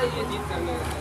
Cycle निकालिए।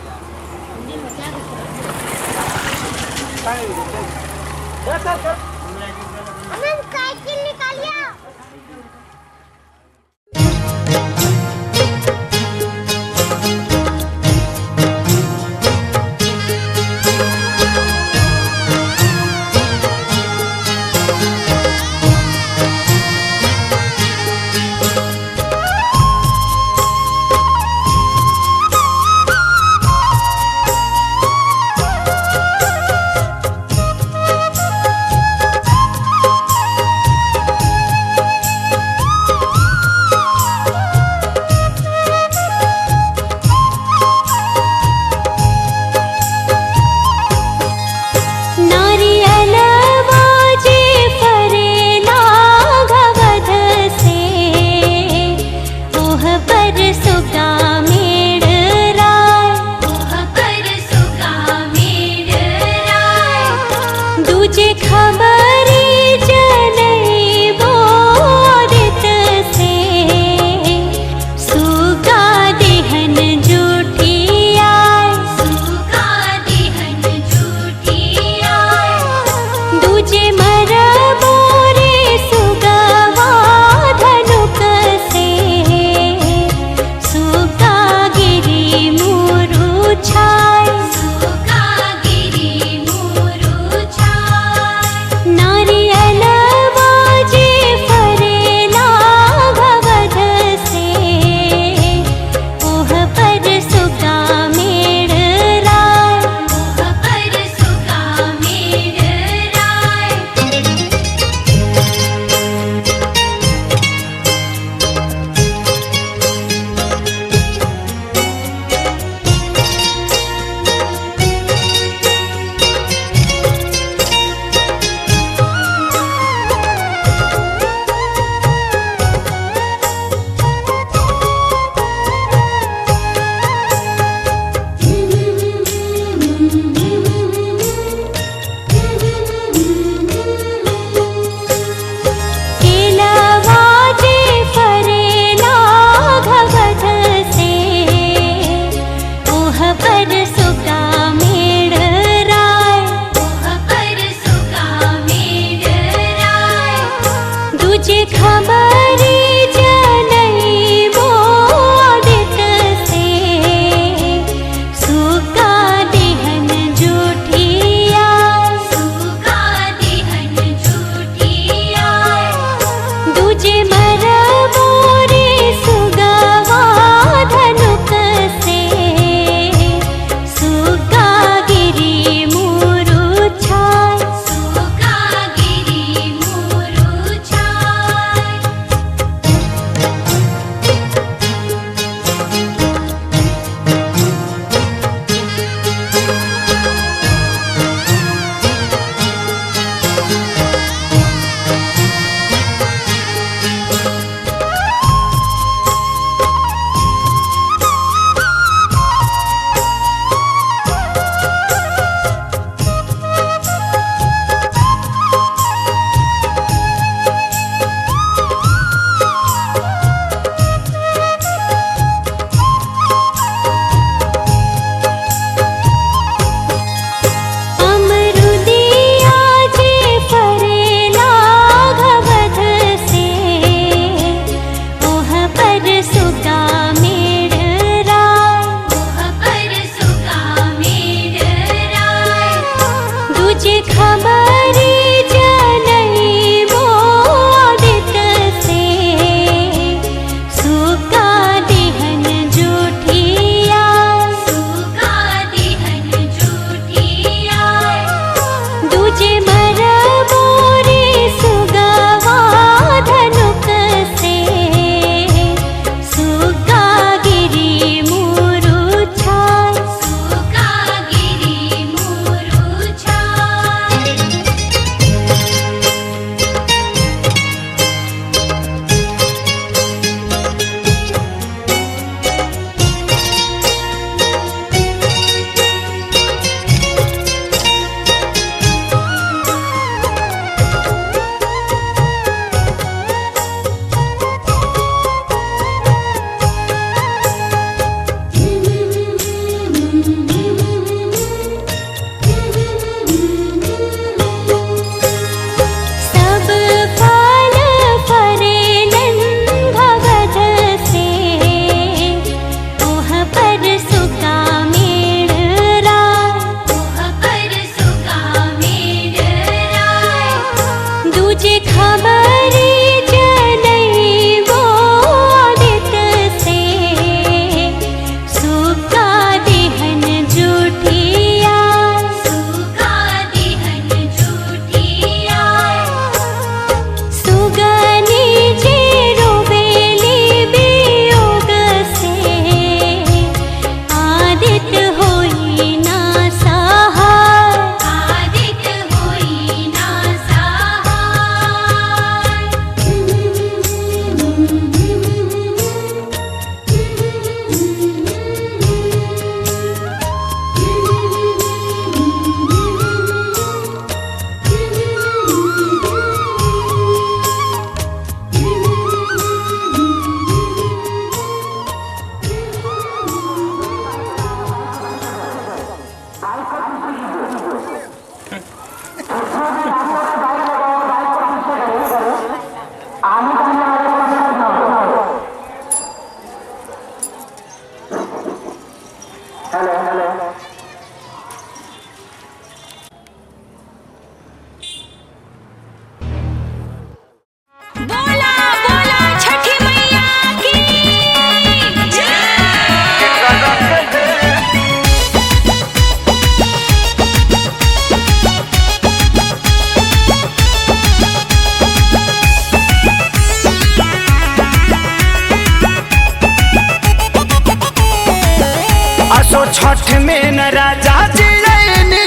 छठ में न राजा जी रैनी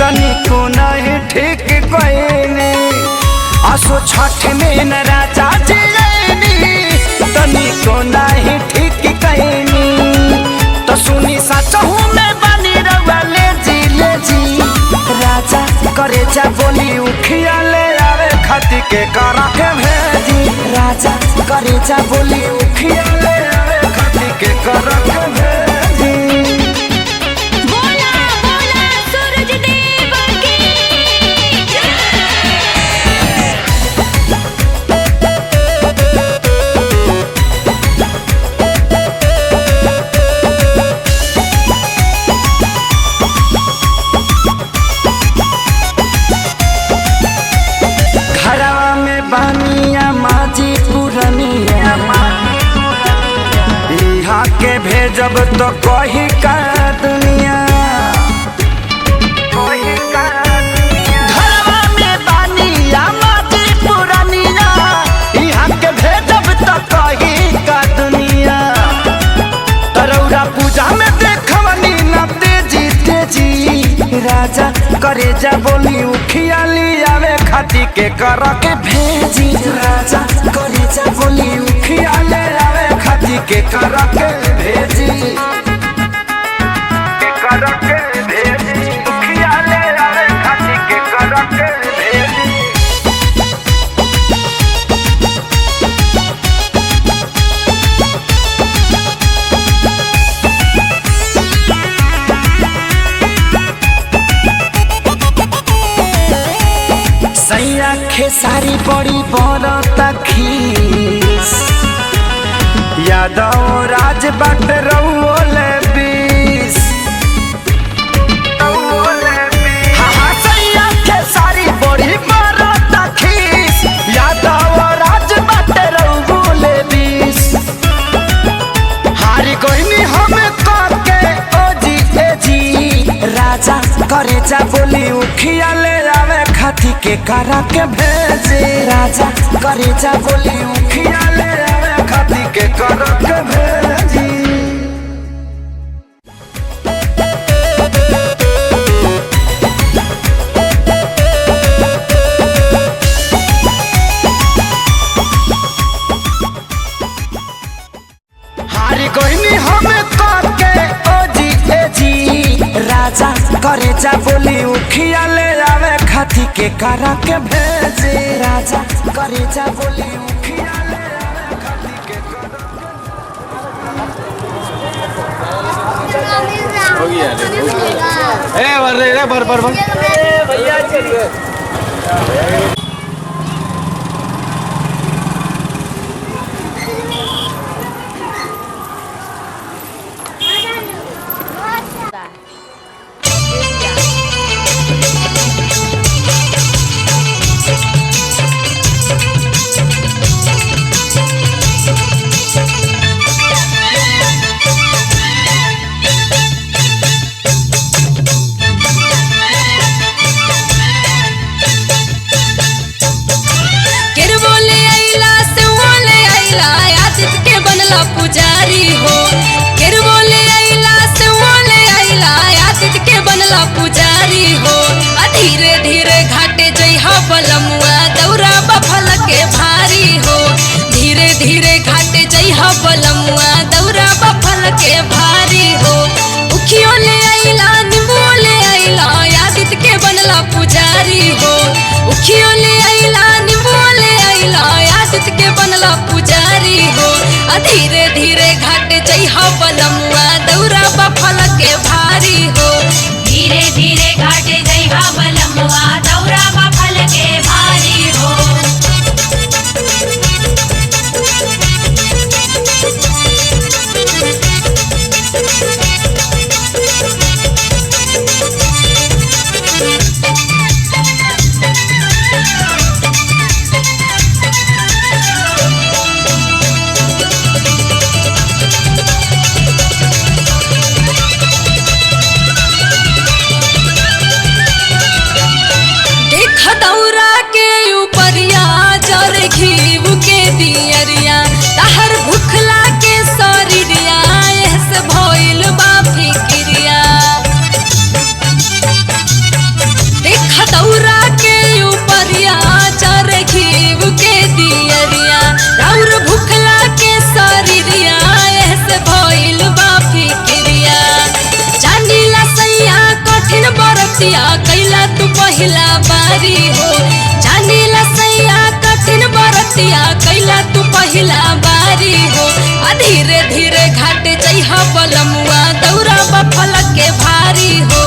तनिको नहीं ठीक कहनी। आसो छठ में न राजा जी रैनी तनिको नहीं ठीक कहनी। तो सुनी सचहू में बनी रउआ ले जी राजा करे जा बोली उखिया ले आवे खाती के करा के भेजी। राजा करे जा बोली उखिया ले आवे खाती के करा के भेजी। बोला बोला सूरज देव की घरवा में बानिया माजी पुरनिया यहाँ के भेजब तो कही का दुनिया। घरवा में बानिया माजी पुरनिया यहाँ के भेजब तो कही का दुनिया। तरौरा पूजा में देखवनी न तेजी तेजी। राजा करे जा बोली उखिया ली आवे खाती के कर के भेजी। राजा करे जा बोली उखिया ले आवे खाती के कर के भेजी। के कर के भेजी उखिया ले आवे खाती के कर के भेजी। सैया खेसारी बड़ी बरता खीस यादव राज बाट रउले बीस। हाँ सैया खेसारी बड़ी बरता खीस यादव राज बाट रउले बीस। हारी गईनी हम करके ओजी एजी। राजा करे जा बोली उखिया ले आवे खाती के करा के भेजे। राजा करे जा बोली उखिया ले आवे खाती के करा के भेजी। हारी गईनी हम करके ओजी एजी। राजा करे जा बोली उखिया ले आवे खाती के करा के भेजे। राजा करे जा बोली उखिया ले आवे खाती के करा हो गया ए भर भैया चलिए। पुजारी हो केर बोले आइला से बोले आइला आदित के बनला पुजारी हो। धीरे धीरे घाटे जइहा बलमुआ दौरा बफल के भारी हो। धीरे धीरे घाटे जइहा बलमुआ दौरा बफल के भारी हो। उखियो ले आइला नींबू ले आइला आदित के बनला पुजारी हो। उखियो ले आइला नींबू ले आइला आदित के बनला पुजारी हो। धीरे धीरे घाटे जइहा बलमुआ दौरा बफल के भारी हो। धीरे धीरे घाटे जइहा बलमुआ दौरा बफल के भारी हो। बरतिया कैला तू पहिला बारी हो। जानीला सैया कठिन बरतिया कैला तू पहिला बारी हो। धीरे धीरे घाटे जइहा बलमुआ दौरा बफल के भारी हो।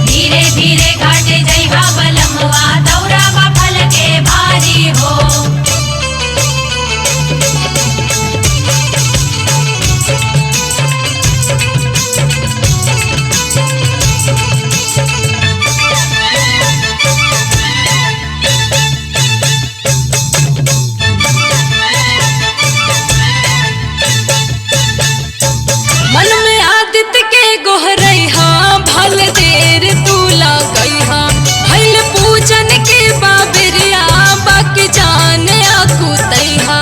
धीरे धीरे घाटे जइहा बलमुआ दौरा बफल के भारी हो। मन में आदित्य के गोहरैहा भल देर तू लगैहा। भइल पूजन के बाबरिया बाकी जान आकुतैहा।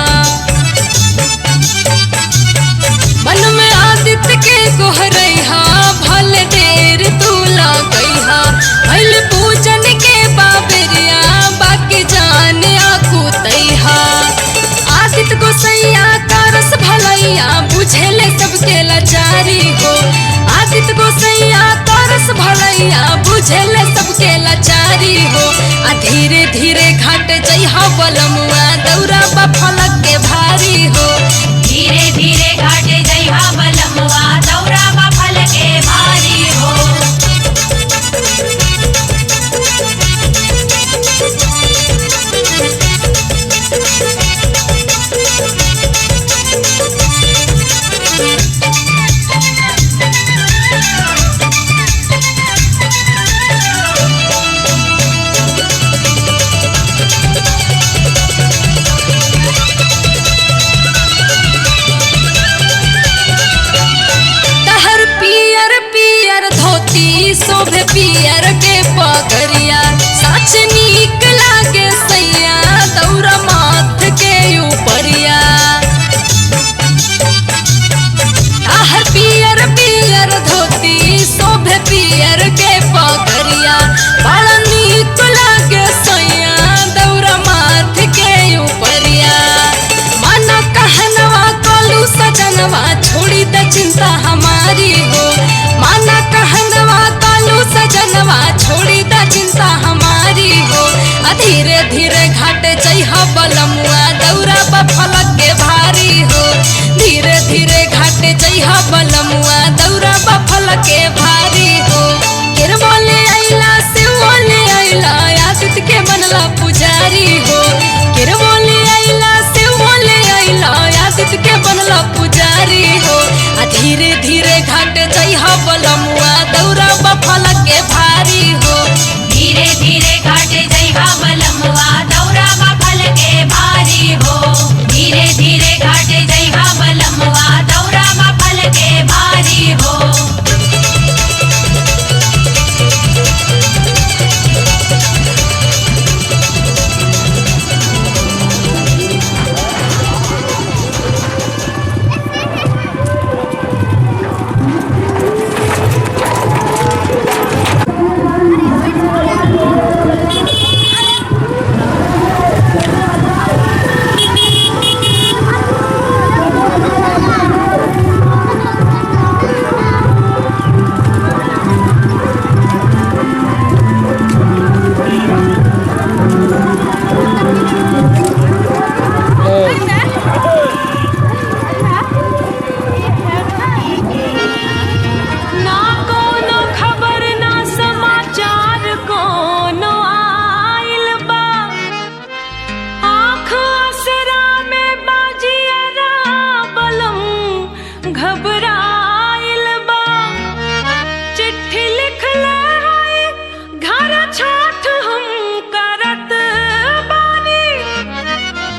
मन में आदित्य के गोहरैहा भल देर तू लगैहा। भइल पूजन के बाबरिया बाकी जान आकुतैहा। आदित्य गोसैया करस भलैया बुझेले सबके लाचारी हो। आदित्य गोसैया करस भलैया बुझेले सबके लाचारी हो। धीरे धीरे घाट जइहा बलमुआ दौरा बफल के भारी हो। धीरे धीरे घाटे जइहा बलमुआ दौरा बफल के भारी हो। तहर पियर पियर धोती शोभे पियर के पगरिया। सच नीक लागे सैया दौरा माथ के ऊपरिया। तहर पियर पियर धोती शोभे पियर के पगरिया। बड़ा नीक लागे सैया दौरा माथ के ऊपरिया। मन कहनवा कलू सजनवा छोड़ी द चिंता हमारी हो। माना कहनवा कालू सजनवा छोड़ी द चिंता हमारी हो। धीरे धीरे घाटे जइहा बलमुआ दौरा बफल के भारी हो। धीरे धीरे घाटे जइहा बलमुआ दौरा बफल के भारी हो। केरवले अइला शिवले अइला आदित्य के बनला पुजारी हो। केरवले अइला शिवले अइला आदित्य के बनला पुजारी हो। धीरे धीरे घाटे जइहा बलमुआ दौरा बफल के भारी हो। धीरे धीरे घाटे जइहा बलमुआ दौरा बफल के भारी हो। धीरे धीरे घाटे जइहा बलमुआ दौरा बफल के भारी हो। ना कोनो खबर ना समाचार कोनो आइल बा। आँख असरा में बाजियरा बलम घबराइल बा। चिट्ठी लिखले हई घर छाठ हम करत बानी।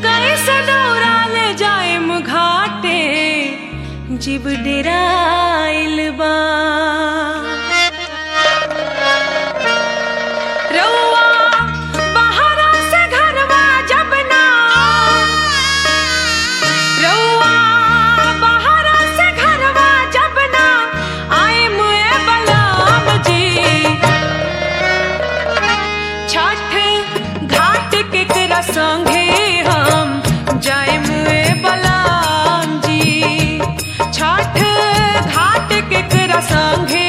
कैसे दौरा ले जाएम घाटे जिब डेराइल बा। रउआ बहरा से घरवा जब ना रउआ बहरा से घरवा जब ना आए मुए बलम जी। छठ घाट केकरा संगे हम जाए मुए बलम जी। छठ घाट केकरा संगे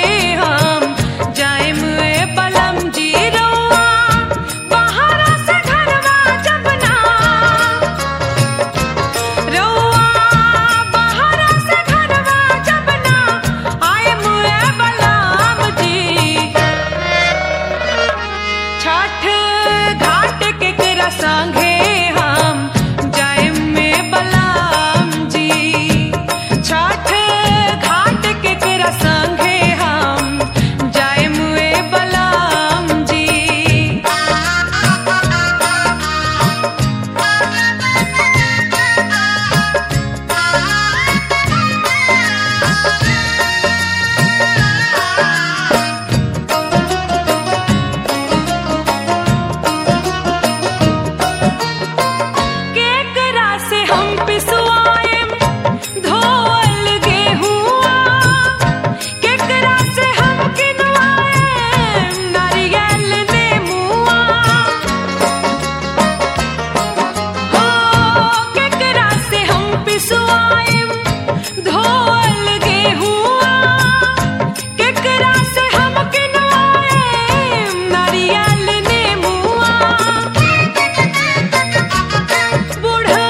धोअल गेहुआ केकरा से हम किनवाए नारियल नेमुआ बूढ़ा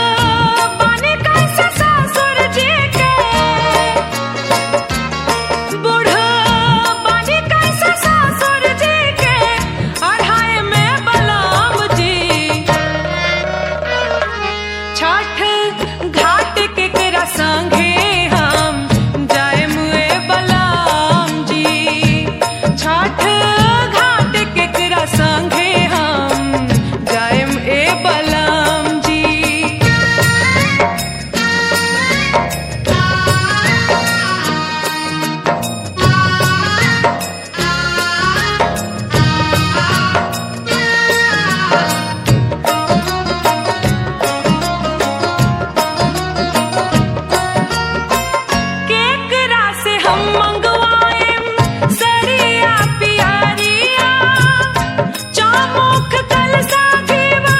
बानी कैसे ससुर जी के बूढ़ा बानी कैसे ससुर जी के अढ़ाई में बलराम जी छठ घाट केकरा संगे हम जाए मुए बलराम जी छठ घाट केकरा संगे हम जाए ए बलराम जी केकरा से हम मंगवाएम सरिया पियरिया चौमुख कलसा घीवा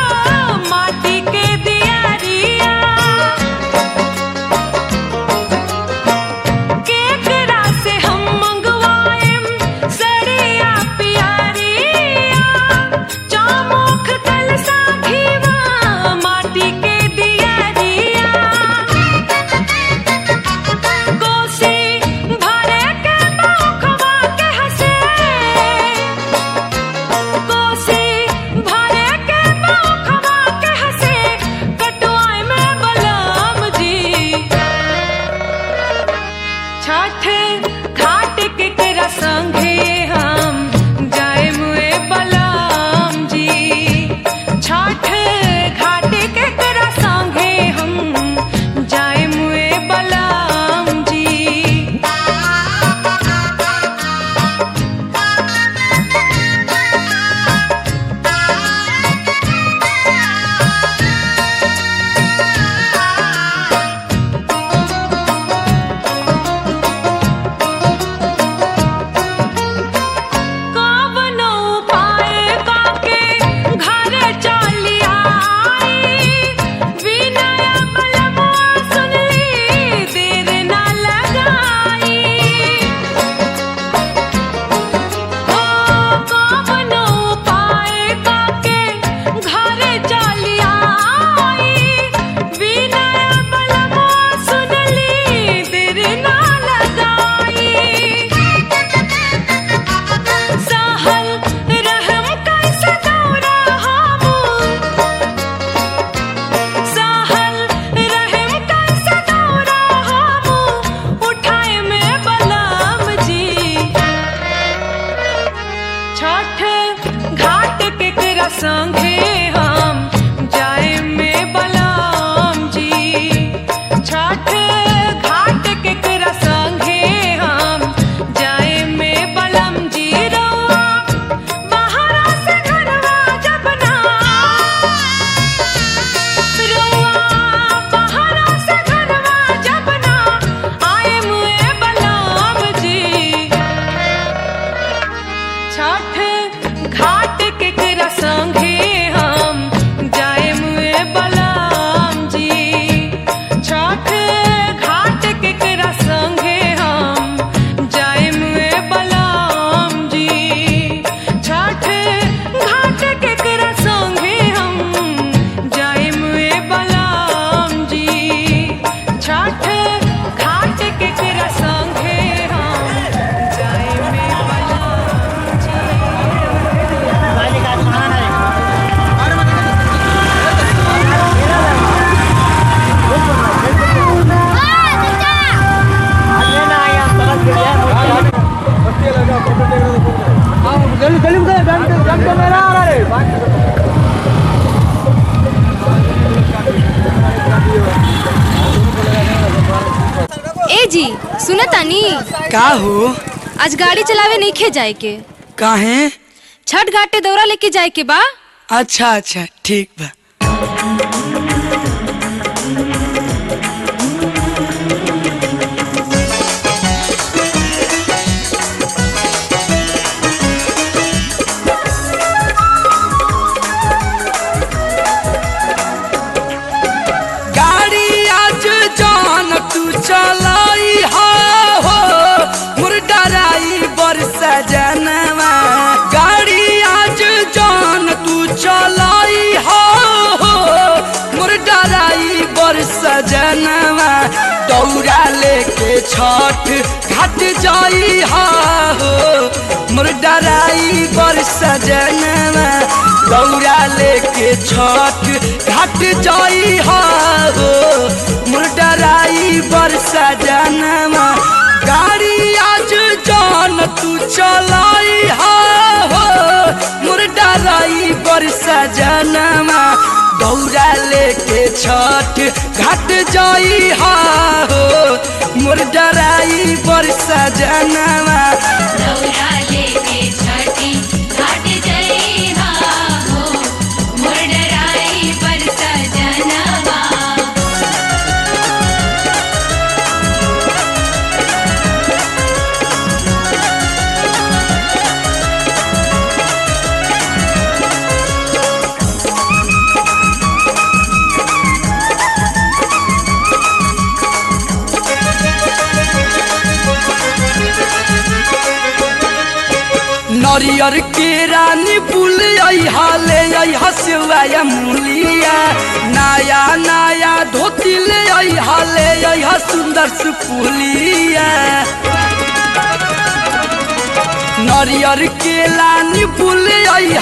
माटी के दियारिया केकरा से हम मंगवाएम सरिया पियरिया चौमुख कलसा घीवा माटी के दियारिया कोसी भरे के मुखवा के हंसे कोसी भरे के मुखवा के हंसे कटवाई में बलराम जी छठ घाट केकरा संगे हम जाए मुए बलराम जी छठ घाट केकरा संगे हम जाए मुए बलराम जी कवनो उपाय काके घरे चली आई विनय बलमुआ सुनली देर ना लगाई ओ कवनो उपाय काके घरे चली आई विनय बलमुआ सुनली देर ना लगाई सहल रहम कैसे दौरा हमू सहल रहम कैसे दौरा हमू उठाए में बलराम जी छठ घाट केकरा संगे हम जाए में बलराम जी छठ घाट केकरा संगे हम जाए में बलम जी रउआ बाहरा से घरवा जब ना रउआ बाहरा से घरवा जब ना आए मुए बलराम जी छठ घाट केकरा संगे हम जाए मुए बलराम जी छठ घाट केकरा संगे हम जाए मुए बलराम जी छठ घाट केकरा संगे हम जाए मुए बलराम जी छठ घाट केकरा संगे हम जाए में बलराम ए जी सुना तानी का हो? आज गाड़ी चलावे नहीं खे जाए के काहे? छठ घाटे दौरा लेके जाए के बा। अच्छा अच्छा ठीक बा। गाड़ी आज जान तू चला दौरा लेके छठ घाट जाई हो मोर ड्राइवर सजनवा दौरा लेके छठ घाट जाई हो मोर ड्राइवर सजनवा गाड़ी आज जान तू चलाई हो मोर ड्राइवर सजनवा दौरा लेके छठ घाट जाई हो मोर ड्राइवर सजनवा दौरा लेके छठी घाट जई हो मोर ड्राइवर सजनवा नरियर के रानी बुल हाले हसुआ मूलिया नया नया धोती ले हाले सुंदर सुपुलिया नरियर के लानी बुल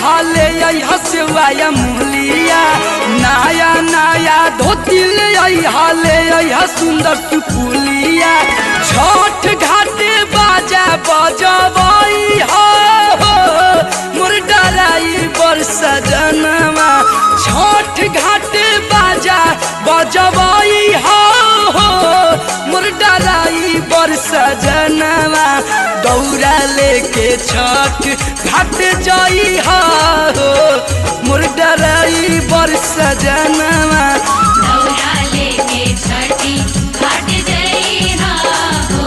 हाले हसुआ मूलिया नया नया धोती ले हाले सुंदर सुपुलिया छठ घाटे बाजा बजबई हो मोर ड्राइवर सजनवा छठ घाटे बाजा बजबई हो मोर ड्राइवर सजनवा दौरा लेके छठ घाट जाई हो मोर ड्राइवर सजनवा दौरा लेके छठी घाट जई हो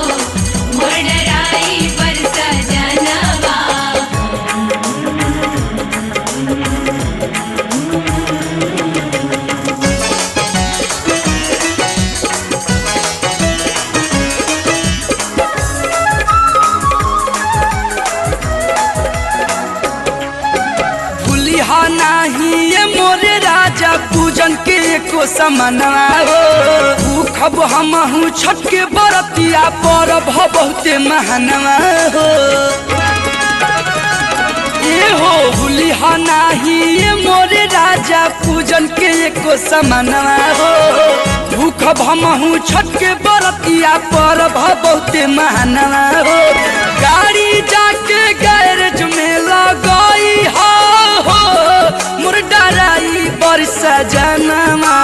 मोर ड्राइवर सजनवा भूलिहा नाही ये मोरे राजा पूजन के एको समनवा हो भूखब हमहू छठ के बरतिया परब बहुते महनवा हो ये हो भूलिहा नाही ये मोरे राजा पूजन के एको समनवा हो भूखब हमहू छठ के बरतिया परब बहुते महनवा हो गाड़ी जाके गैरेज में लगाई हो मोर ड्राइवर सजनवा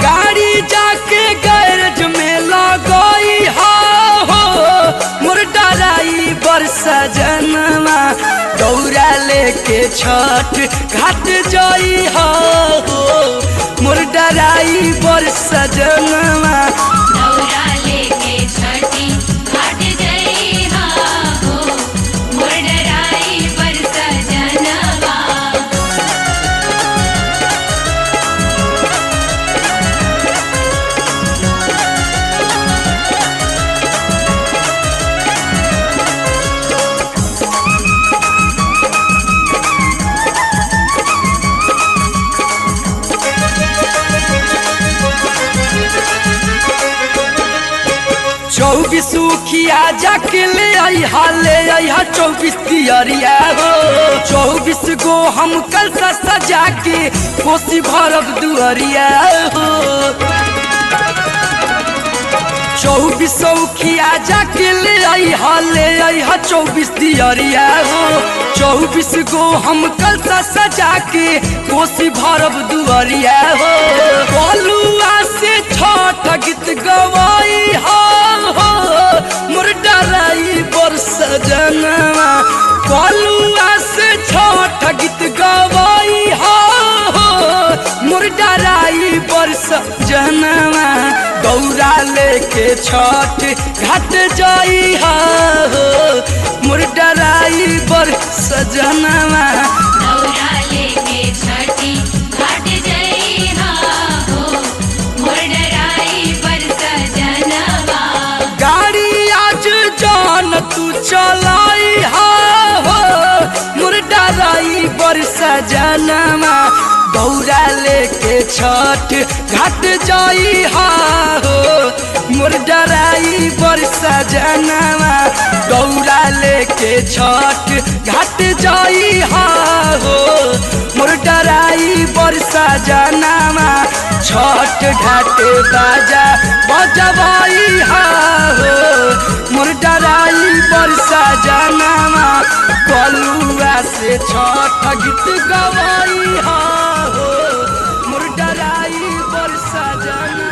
गाड़ी जाके गैरेज में लगाई हो मोर ड्राइवर सजनवा दौरा लेके छठ घाट जाई हो मोर ड्राइवर सजनवा दौरा लेके छठी घाट जई हो मोर ड्राइवर सजनवा चौबीस उखिया जाके ले आई हाले आई 24 दियरिया हो 24 गो हम कल सजा के कोसी भरब दुअरिया हो 24 उखिया जाके ले आई हाले आई 24 दियरिया हो 24 गो हम कल सजा के कोसी भरब दुअरिया हो बलुआ से छठ गीत गवाई हो मोर ड्राइवर सजनवा बलुआ से छठ गीत गवाई हो मोर ड्राइवर सजनवा दौरा लेके छठ घाट जाई हो मोर ड्राइवर सजनवा दौरा लेके छठी घाट जई हो मोर ड्राइवर सजनवा गाड़ी आज जान तू चलाई हो मोर ड्राइवर सजनवा दौरा लेके छठ घाट जाई हो मोर डराई बरसा जनावा दौरा लेके छठ घाट जाई हो मोर डराई बरसा जनावा छठ घाट बाजा बजवाई हो मोर डराई बरसा जनावा कलुआ से छठ गीत गवाई हो मोर डराई बरसा जनावा।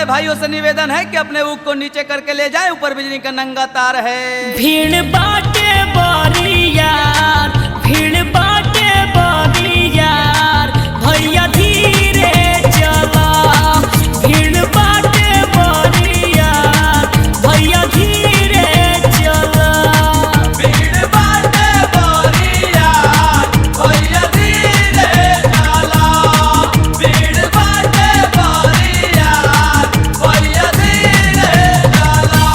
भाइयों से निवेदन है कि अपने ऊख को नीचे करके ले जाए, ऊपर बिजली का नंगा तार है। भीड़ बाटे बरियार, भीड़ बाटे बरियार, भैया धीरे चला। भीड़ बाटे बरियार, भैया धीरे चला। भीड़ बाटे बरियार, भैया धीरे चला। भीड़ बाटे बरियार, भैया धीरे चला।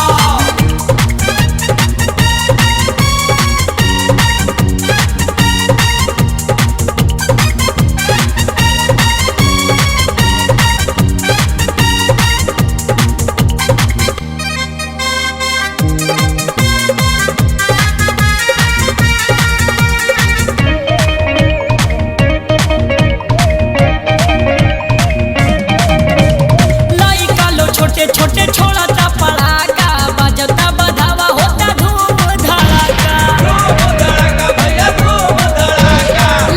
लइका लो छोटे छोटे छोड़ता पड़ाका, बजता बधावा होता धूम धड़ाका।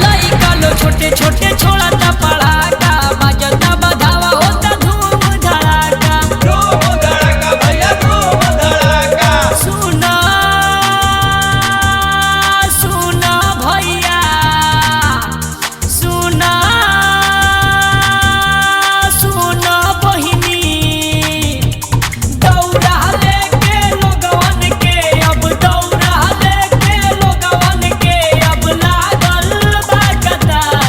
लइका लो छोटे छोटे छोड़ता पड़ाका, बजता बधावा होता धूम धड़ाका। सुना सुना भैया, सुना सुना बहिनी, दौड़ा लेके लोगवन के, अब दौड़ा लेके लोगवन के, अब लागल बा कतार।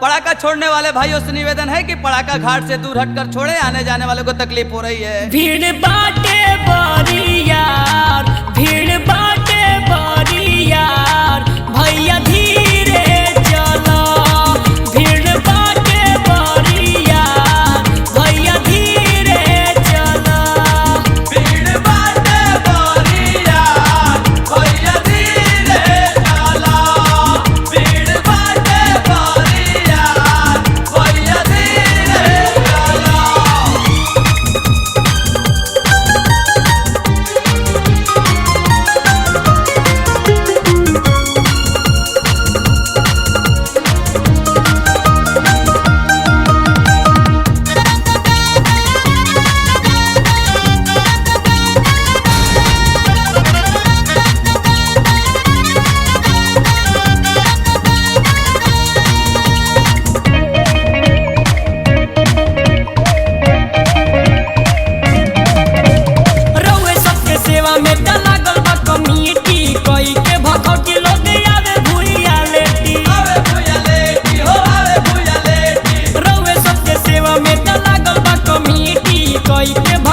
पड़ाका छोड़ने वाले भाइयों से निवेदन है कि पड़ाका घाट से दूर हटकर छोड़े, आने जाने वालों को तकलीफ हो रही है। भीड़ बाटे बरियार, भीड़ बाटे बरियार, भैया धीरे चला। भीड़ बाटे बरियार, भैया धीरे चला। भीड़ बाटे बरियार, भैया धीरे चला। भीड़ बाटे बरियार, भैया धीरे चला।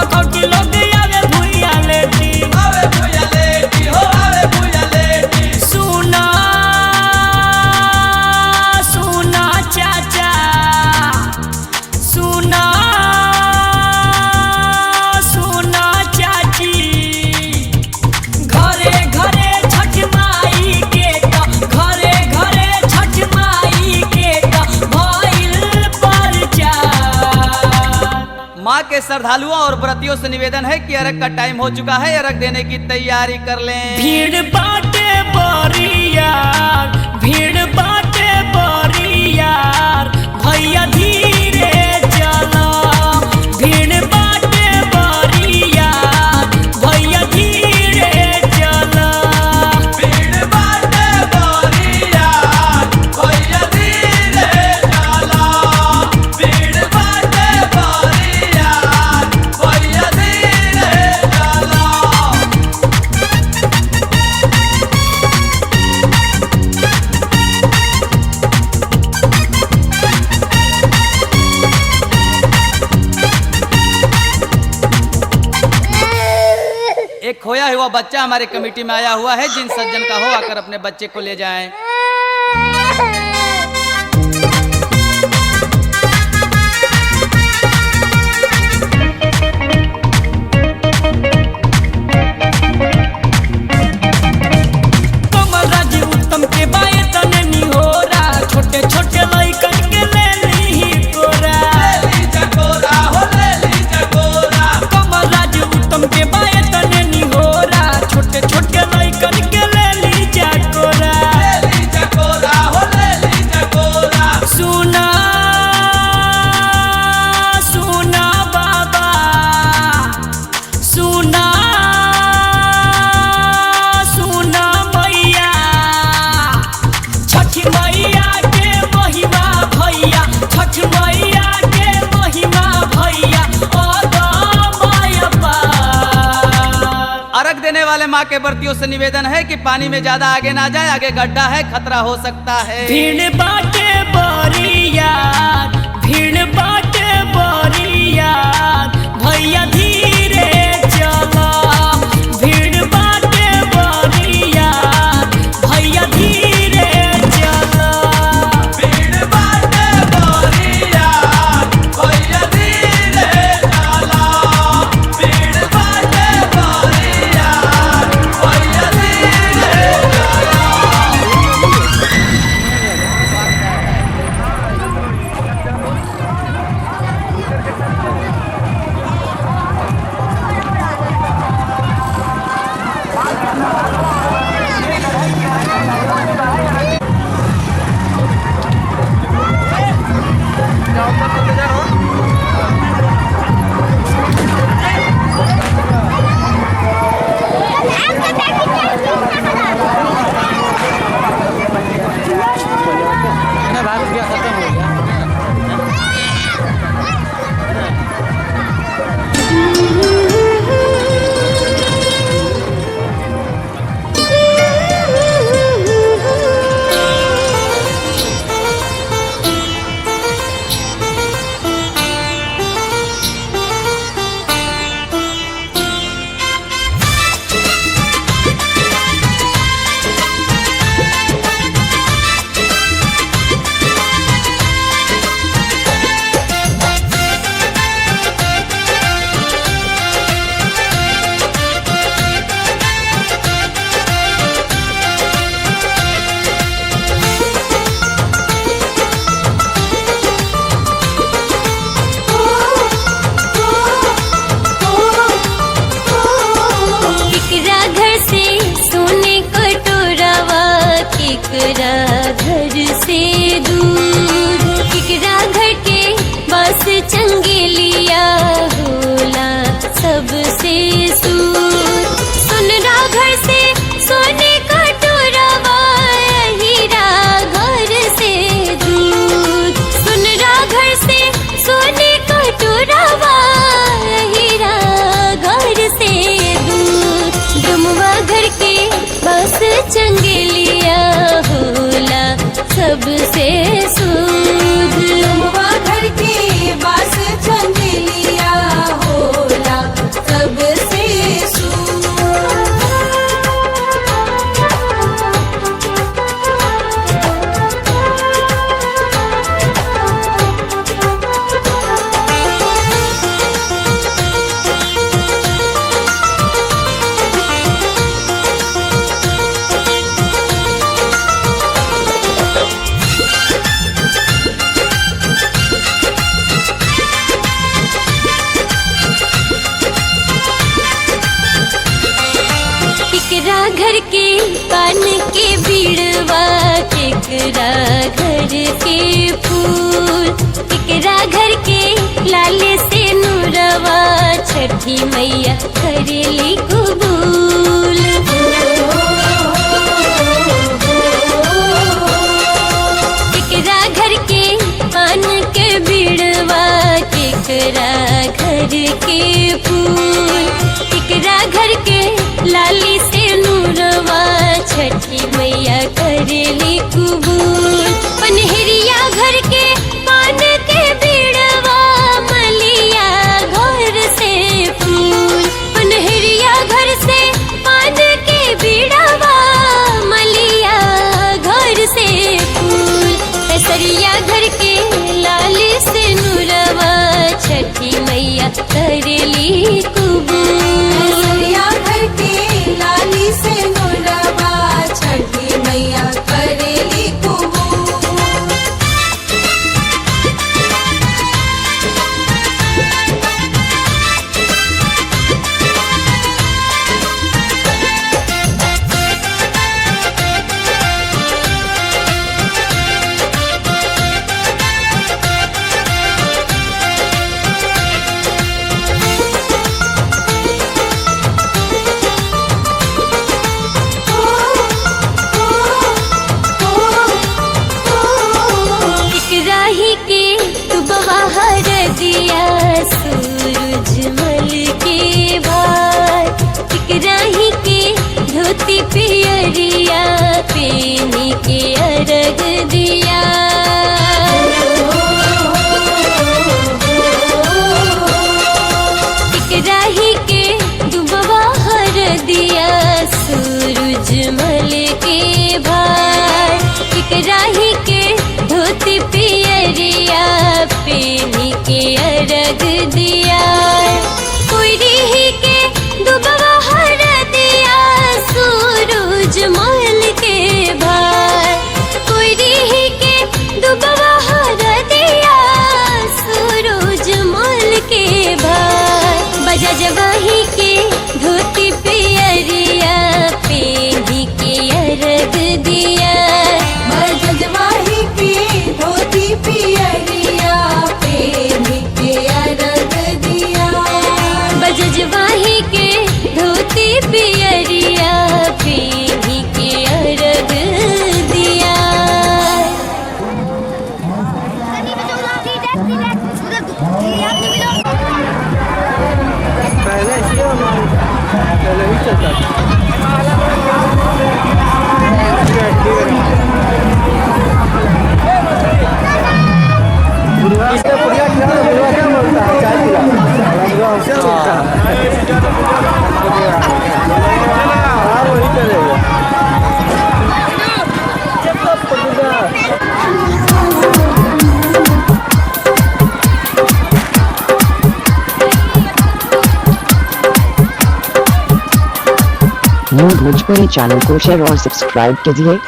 भखौटी लोग आवे भुइया लेटी हो आवे भुइया लेटी। सुना सुना चाचा सुना सुना चाची घरे घरे छठ माई के त घरे घरे छठ माई के त भइल प्रचार। माँ के श्रद्धालुओं और व्रतियों से निवेदन है कि अर्घ का टाइम हो चुका है, अर्घ देने की तैयारी कर लें। भीड़ बाटे बरियार भीड़ बाटे बरियार भैया धीरे चला। भीड़ बाटे बरियार भैया धीरे चला। भीड़ बाटे बरियार भैया धीरे चला। भीड़ बाटे बरियार भैया धीरे चला। एक खोया हुआ बच्चा हमारे कमेटी में आया हुआ है, जिन सज्जन का हो आकर अपने बच्चे को ले जाएं। कमल राजी उत्तम के बाए तने निहोरा छोटे छोटे लइकन के ले ली कोरा। कमल राजी उत्तम के बाए तने निहोरा छोटे छोटे लइकन के ले ली जा कोरा। सुना सुना बाबा सुना सुना मैया छठ मैया के महिमा भैया छठ मैया के महिमा भैया माया पार। अर्घ देने वाले माँ के व्रतियों से निवेदन है कि पानी में ज्यादा आगे ना जाए, आगे गड्ढा है, खतरा हो सकता है। भीड़ बाटे बरियार भीड़ बाटे बरियार भैया धीरे चला। भीड़ बाटे बरियार भैया धीरे चला। भीड़ बाटे बरियार भैया धीरे चला। भीड़ बाटे बरियार भैया धीरे चला। चंगेलिया होला सबसे सूद। घर के बास चंगेलिया होला केकरा घर के फूल, केकरा घर के लाल से नूरवा छठी मैया करेली कबूल। केकरा घर के पान के बिड़वा, केकरा घर के फूल, केकरा घर के लाली से नूरवा छठी मैया करेली कबूल। पनहरिया घर के पान के बिड़वा, मलिया घर से फूल, पनहरिया घर से पान के बिड़वा, मलिया घर से फूल। केसरिया घर के लाल से नूरवा छठी मैया करेली कबूल। केसरिया घर के लाली से नूरवा छठी मैया करेली कबूल। राही के तू बहार दिया सूरजमल के भार, राही के धोती पियरिया पेनी के अर्घ दिया। राही के तू बहार दिया सूरजमल के भार, राही के धोती पियरिया पेनी के अर्घ दिया। कोई रही के दुबवा हर दिया सूरजमल के भार, कोई रही के दुबवा हर दिया सूरजमल के भार। बजा जवाही के धोती पियरिया पेनी के अर्घ दिया। जजवाही की धोती पियरिया पेनी के अर्घ दिया। बजजवाही के धोती पियरिया पेनी के अर्घ दिया। न्यू भोजपुरी चैनल को शेयर और सब्सक्राइब कीजिए।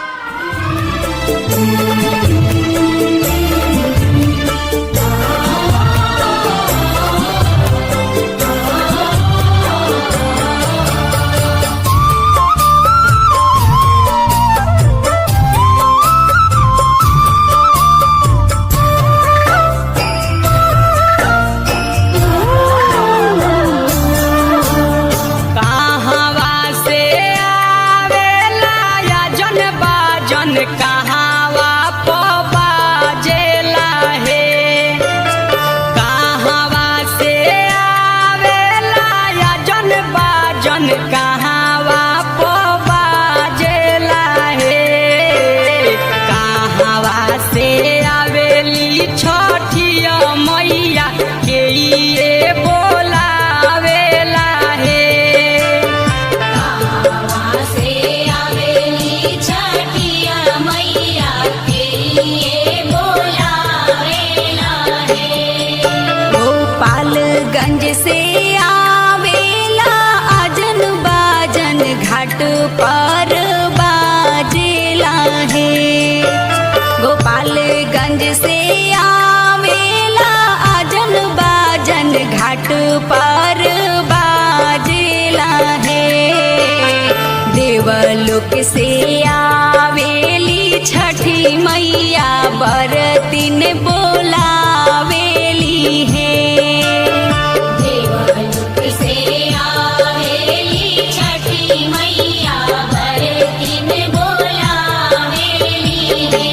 कहावा बाजेला हे, कहावा से आवेला या जन बाजन कहावा बाजेला हे, कहावा से आवेली छठिया मैया के ये बोलावेला हे, कहावा से आवेली छठिया मैया के ये बोलावेला है। गोपालगंज से आवेला आजन बाजन घाट पर बाजेला है, गोपालगंज से आवेला आजन बाजन घाट पर बाजेला है, देवलोक से आवेली छठी छठी मैया बरतिन बोलावेली है। देवलोक से आवेली छठी मैया बरतिन बोलावेली है।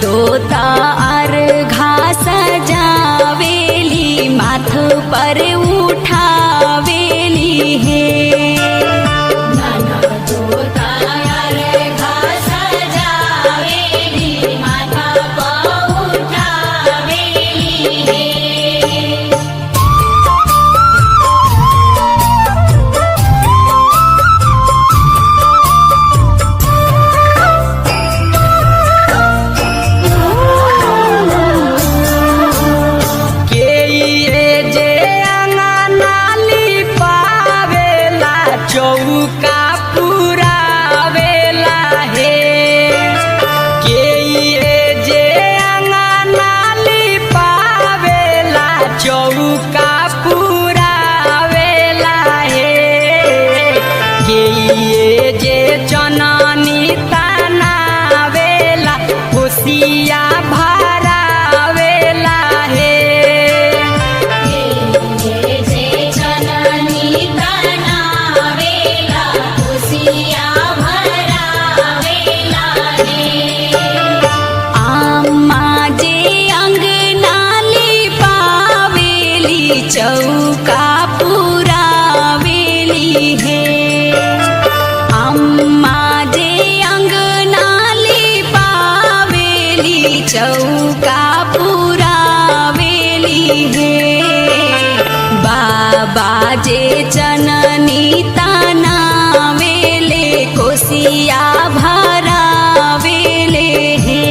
दोता अर्घा सजावेली माथ पर उठावेली है। दोता अर्घा सजावेली माथा पर उठावेली है। चौका पुरावेली है। अम्मा जे अंगना लिपावेली चौका पुरावेली है। बाबा जे चननी तनावेले कोसिया भरावेले है।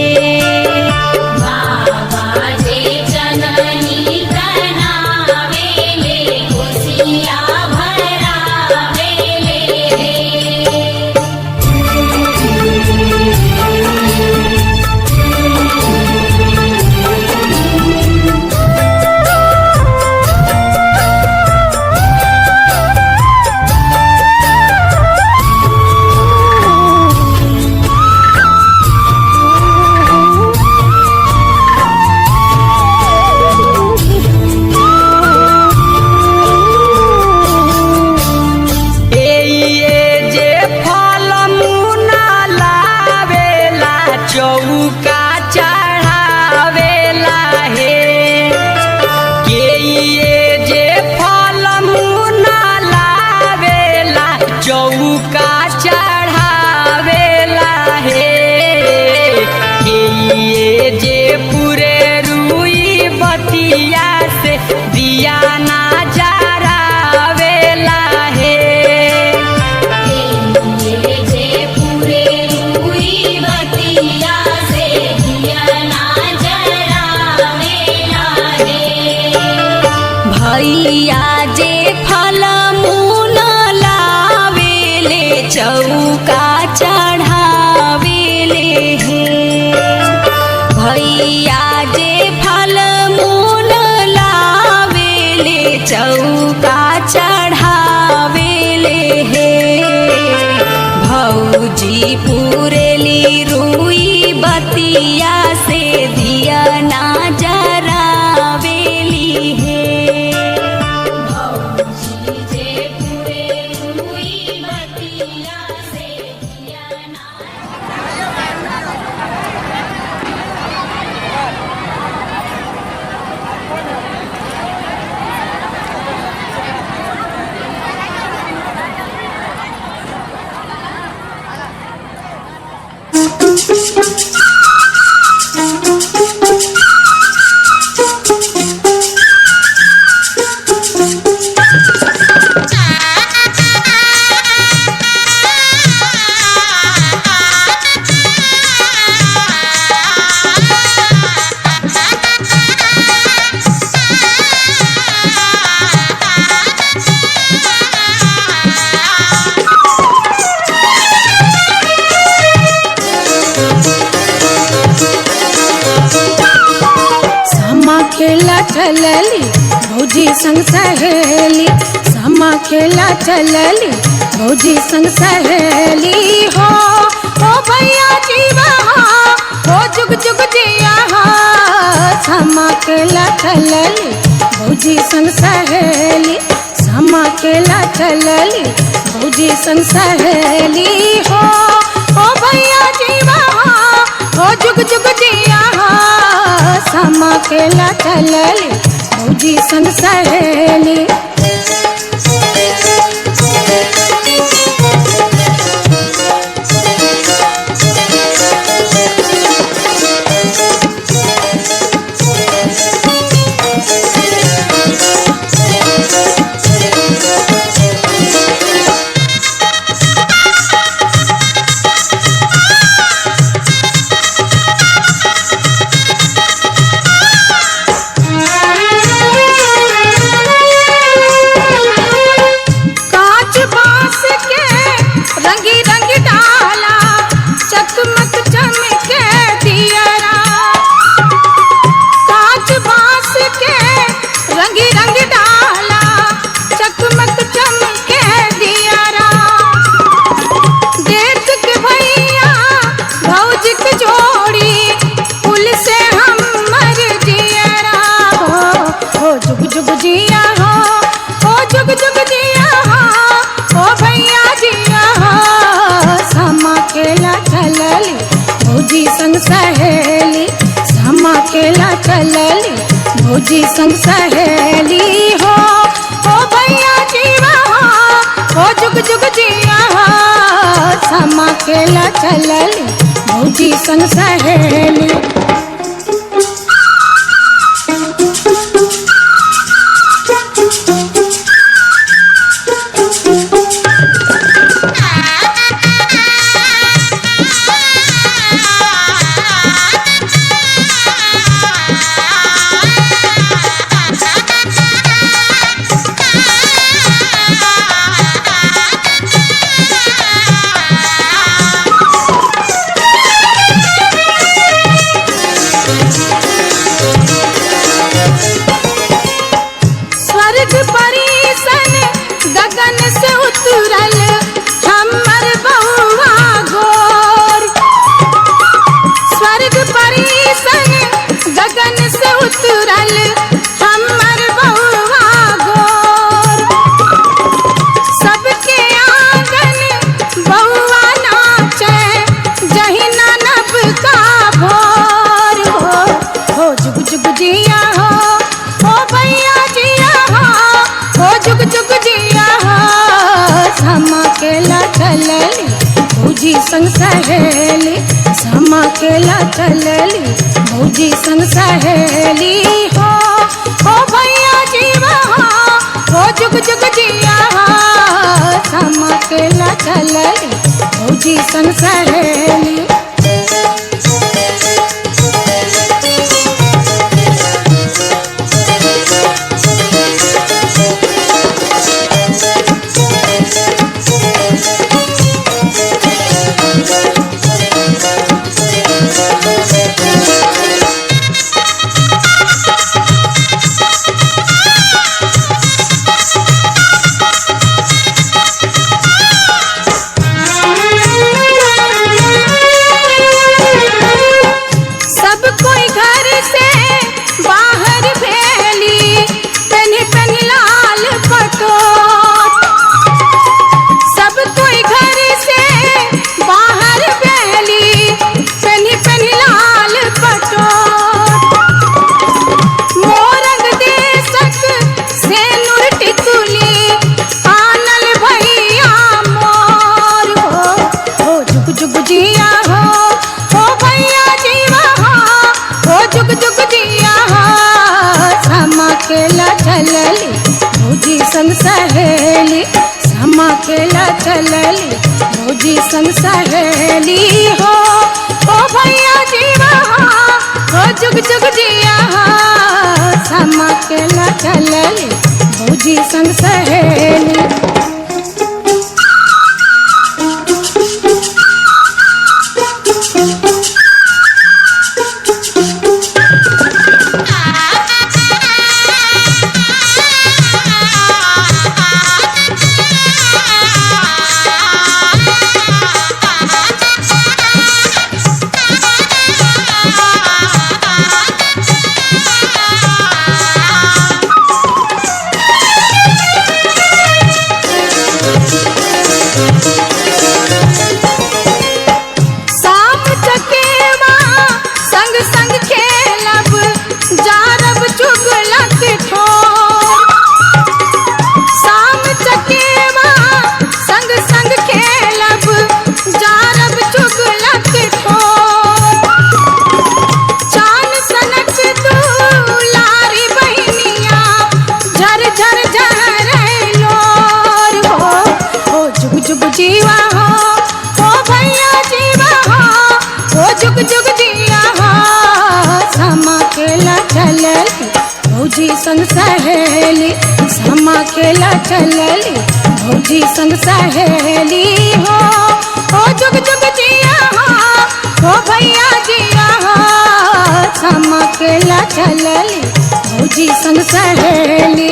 चढ़ावेले हे भौजी पुरेली रुई बतिया से दिया ना जरावेली हे भौजी जे पुरे रुई बतिया से दिया ना खेला चलली भौजी संग सहेली समा खेला चलली भौजी संग सहेली हो भैया जीवा हो जुग जुग जिया हो समा खेला चलली भौजी संग सहेली समा खेला चलली भौजी संग सहेली हो भैया जीवा हो जुग जुग जिया हो समा खेला चलली भौजी संग सहेली सहेली समा खेला चलली भौजी संग सहेली हो भैया जीवा हो जुग जुग जिया हो समा खेला चलली भौजी संग सहेली भौजी संग सहेली समा खेला चलली भौजी संग सहेली हो भैया जीवा हो जुग जुग जिया हो समा खेला चलली भौजी संग सहेली सहेली समा खेला चलली भौजी संग सहेली हो ओ भैया जीवा हो जुग जुग जिया समा खेला चलली भौजी संग सहेली। जीवा हो ओ भैया जीवा हो ओ जुग जुग जिया हो समा खेला चलली भौजी संग सहेली समा खेला चलली भौजी संग सहेली हो ओ जुग जुग जिया हो ओ भैया जिया हो समा खेला चलली भौजी संग सहेली।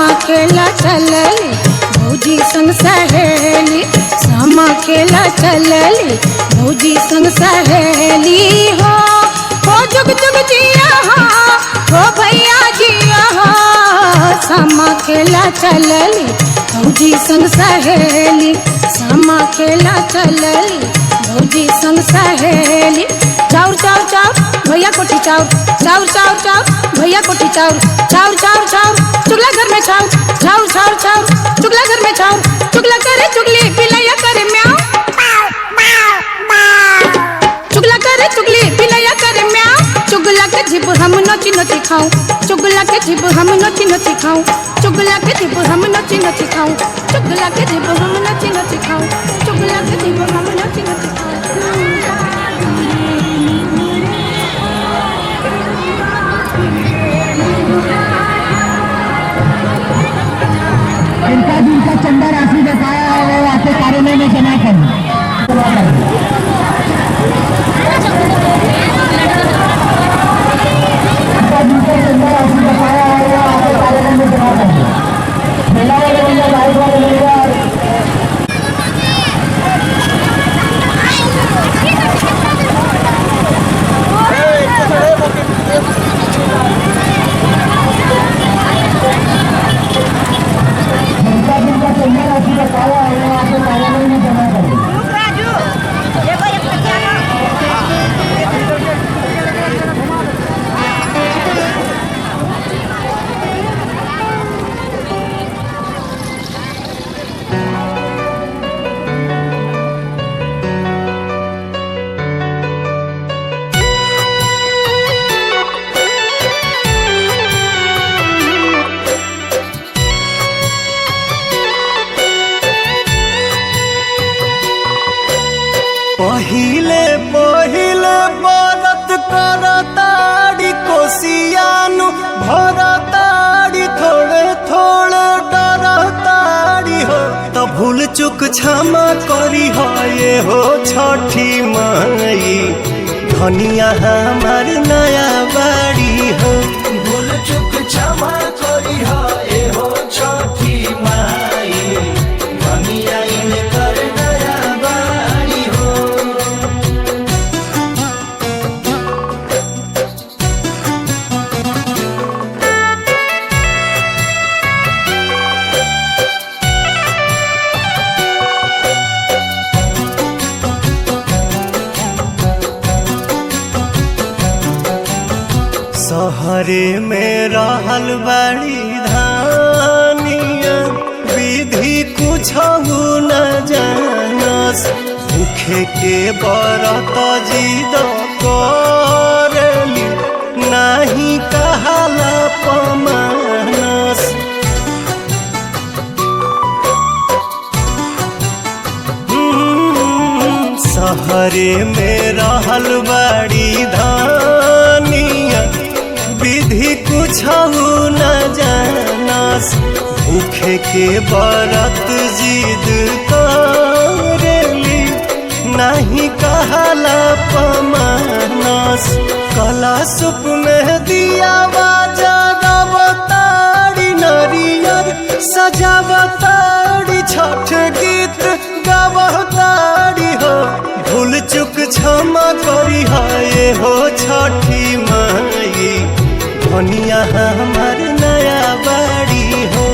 चलली भौजी संग सहेली समा खेला चलली भौजी संग सहेली हो जुग जुग जिया हो भैया जिया हो समा खेला चलली भौजी संग सहेली समा खेला चलली भौजी संग सहेली। चाउर चाउर चाउर भैया कोठी चाउर चाउर चाउर चाउर भैया कोठी चाउर चाउर चाउर चाउर चुगला घर में चाउर चाउर चाउर चाउर चुगला घर में चाउर चुगला करे चुगली पिलैया करे म्याऊ चुगला करे चुगली पिलैया करे म्याऊ चुगला के जीभ हम नोची नोची खाऊं चुगला के जीभ हम नोची नोची खाऊं चुगला के जीभ हम नोची नोची खाऊं चुगला के जीभ हम नोची नोची खाऊं चुगला के जीभ हम नोची नोची खाऊं। जिनका जिनका चंदा राशि बकाया है वो आपके कार्यालय में जमा करें। जिनका चंदा राशि बकाया है वो आपके कार्यालय में जमा करें। मेला वाले बंदा लाइट वाले बंदा जिनका भरताड़ी थोड़े थोड़े डरताड़ी हो तो भूल चुक क्षमा करी हो ये हो छठी माई धनिया हमार नया बाड़ी हो भूल चुक क्षमा करी हो ये हो छठी माई धनिया इनकर नया बाड़ी हो। सहरे में रहल बड़ी धानिया विधि कुछ न जानस भूखे के बरत जिद करली नाही कहाला पमानस सहरे में रहल बड़ी धानिया विधि कुछ न जानस भूखे के बरत जिद करेली नहीं कहला पमानस कला सुप में दिया जगवतारी नरियर सजावतारी छठ गीत गावतारी हो भूल चुक क्षमा करी हो ये हो छठी माई धनिया हमार नया बाड़ी हो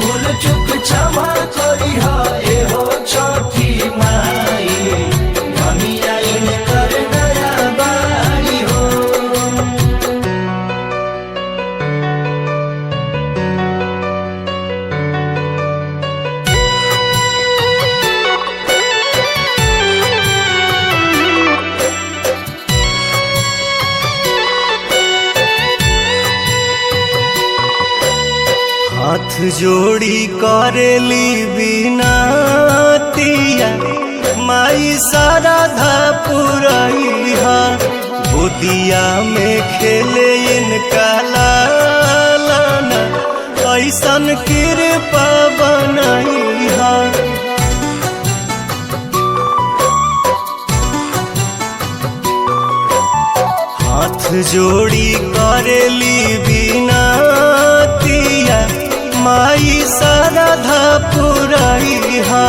भूल चुक क्षमा करी हो ये हो छठी माई धनिया इनकर नया बाड़ी हो। हाथ जोड़ी करेली बिनतिया माई साराधा पुरैहा गोदिया में खेले इनका लालना ऐसन कृपा बनैहा हाथ जोड़ी करेली बिनतिया माई साराधा पुरैहा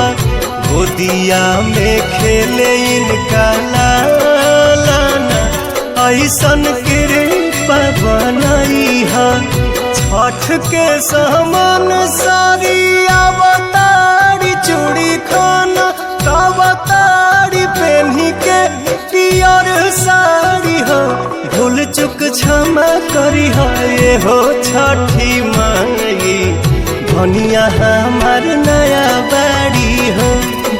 गोदिया में खेले इनका लालना ऐसन कृपा बनैहा छठ के समान सारी अवतारी चूड़ी खाना अवतारी पहनी के पियर साड़ी हो भूल चुक क्षमा करी हो ये हो छठी माई धनिया हमार नया बाड़ी हो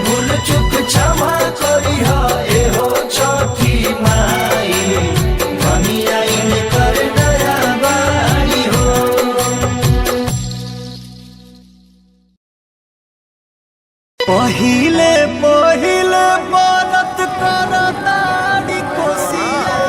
भूल चुक क्षमा करी हो ये हो छठी माई धनिया इनकर नया बाड़ी हो। पहिले पहिले बरत करताड़ी कोसिया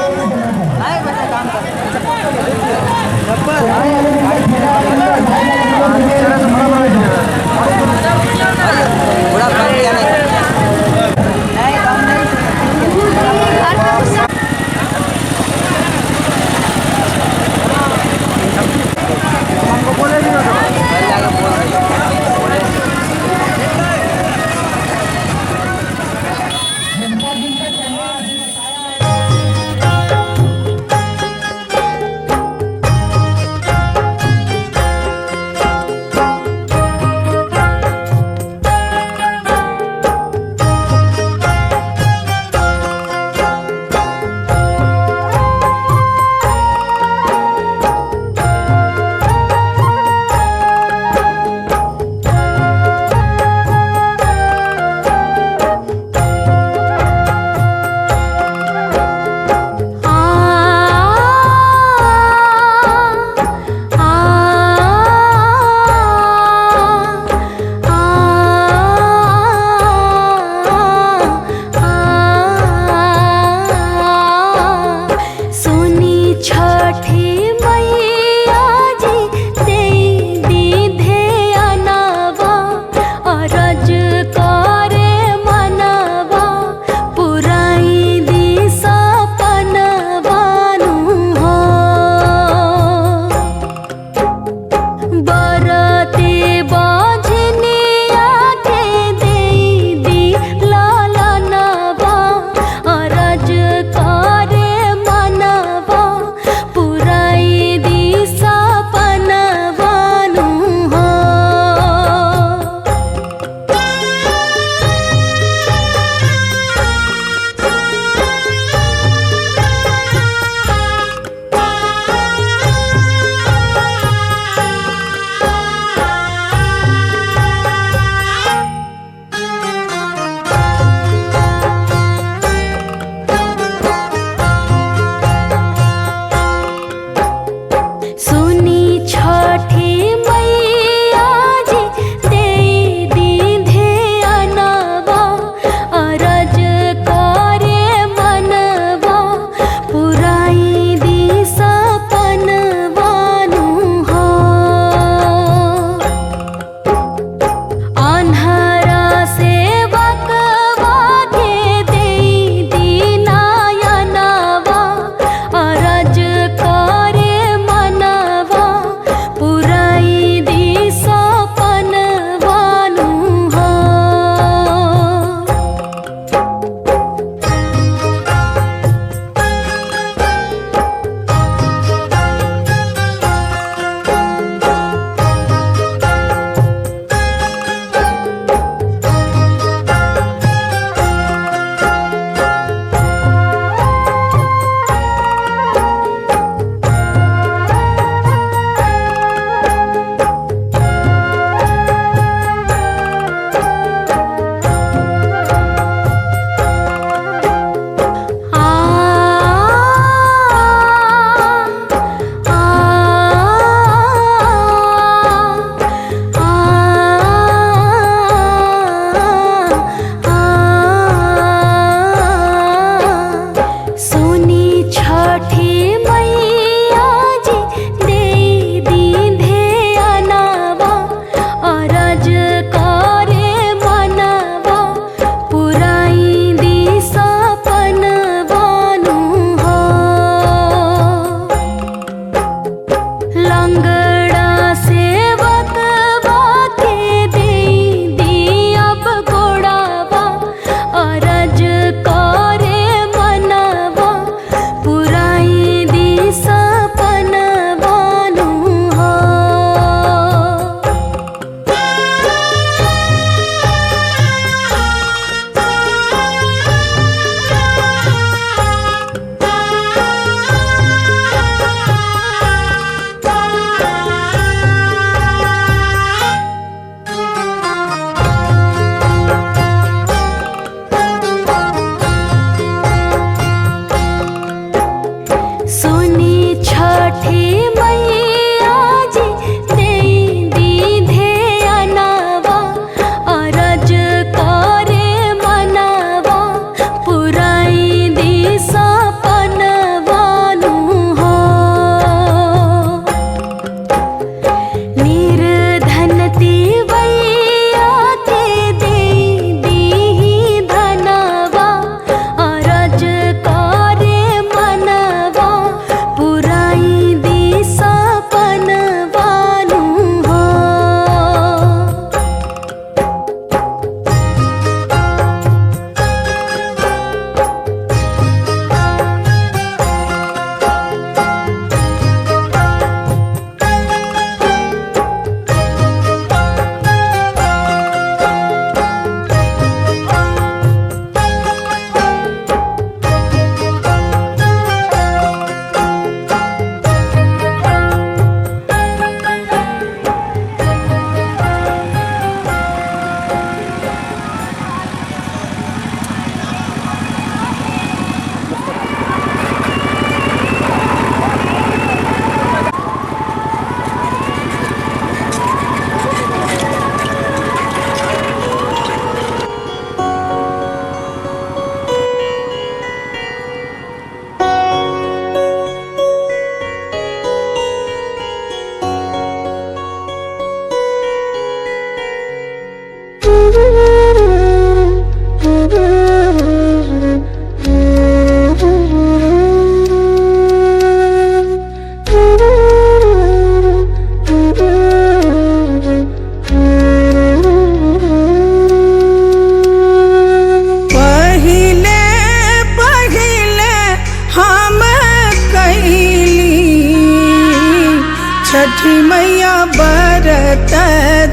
छठी मैया बरत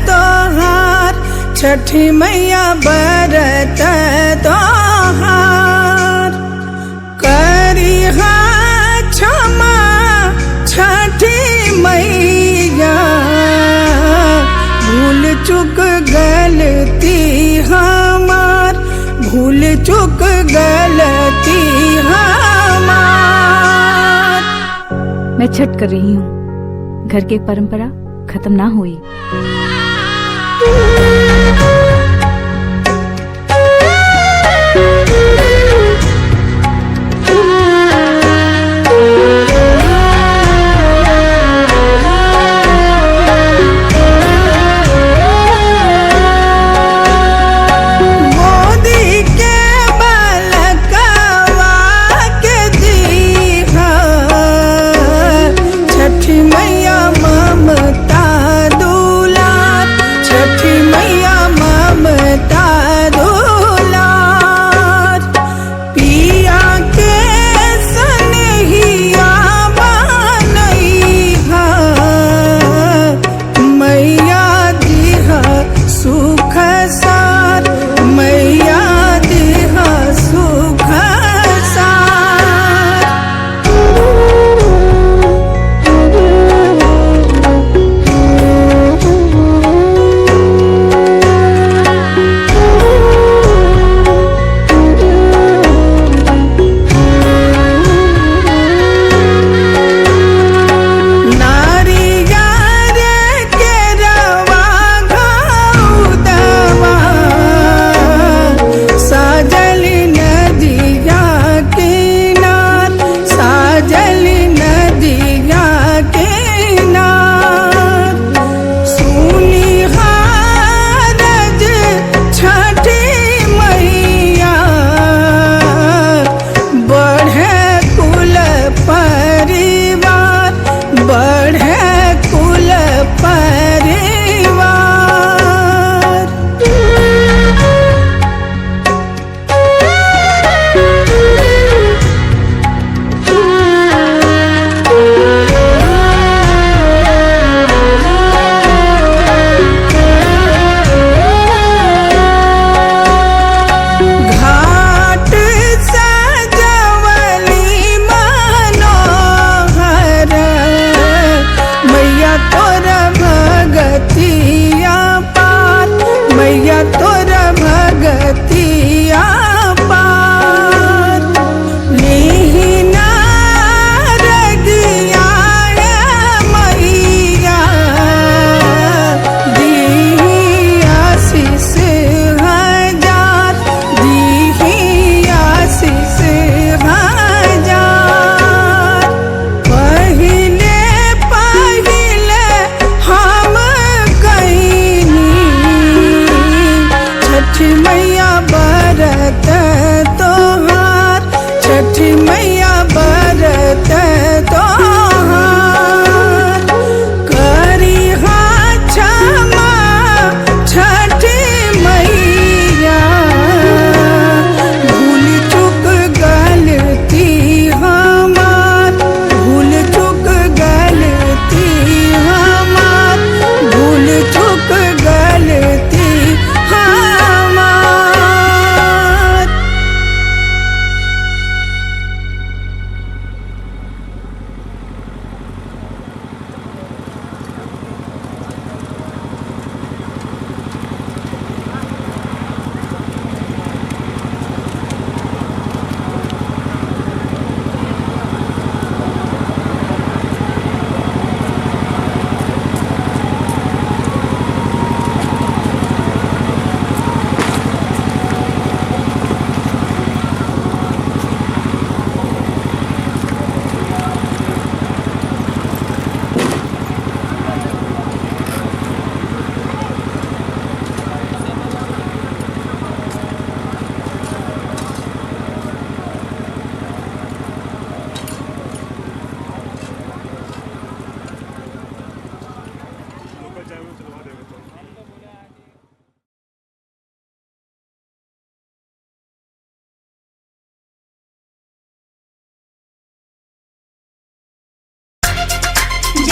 तोहार, छठी मैया बरत तोहार, करिहा क्षमा छठी मैया, भूल चुक गलती हमार, भूल चुक गलती हमार। मैं छठ कर रही हूँ, घर की परंपरा खत्म ना हुई। छठी मैया ममता दूला,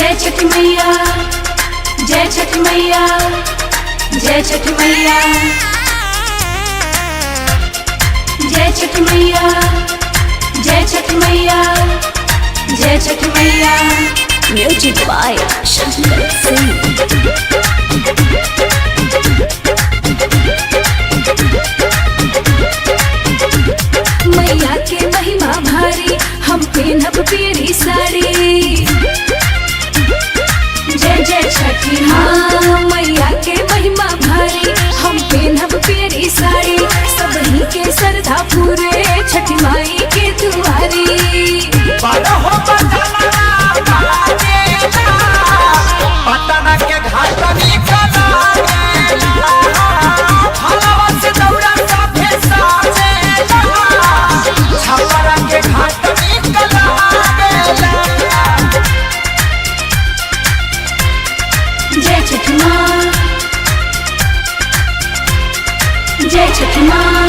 जय छठ मैया, जय छठ मैया, जय छठ मैया, जय छठ मैया, जय छठ मैया, जय छठ मैया। Music by Shankar Singh. मैया के महिमा भारी, हम पहनब पीरी साड़ी। जय जय छठी माँ। मैया के महिमा भारी, हम पहनब पीरी साड़ी। सबही के श्रद्धा पूरे, छठी माई के दुआरी। पटना के घाट निकला भलवा से दौड़ा साथे साजेला छपरा के घाट निकला जय छठ माँ, जय छठ माँ।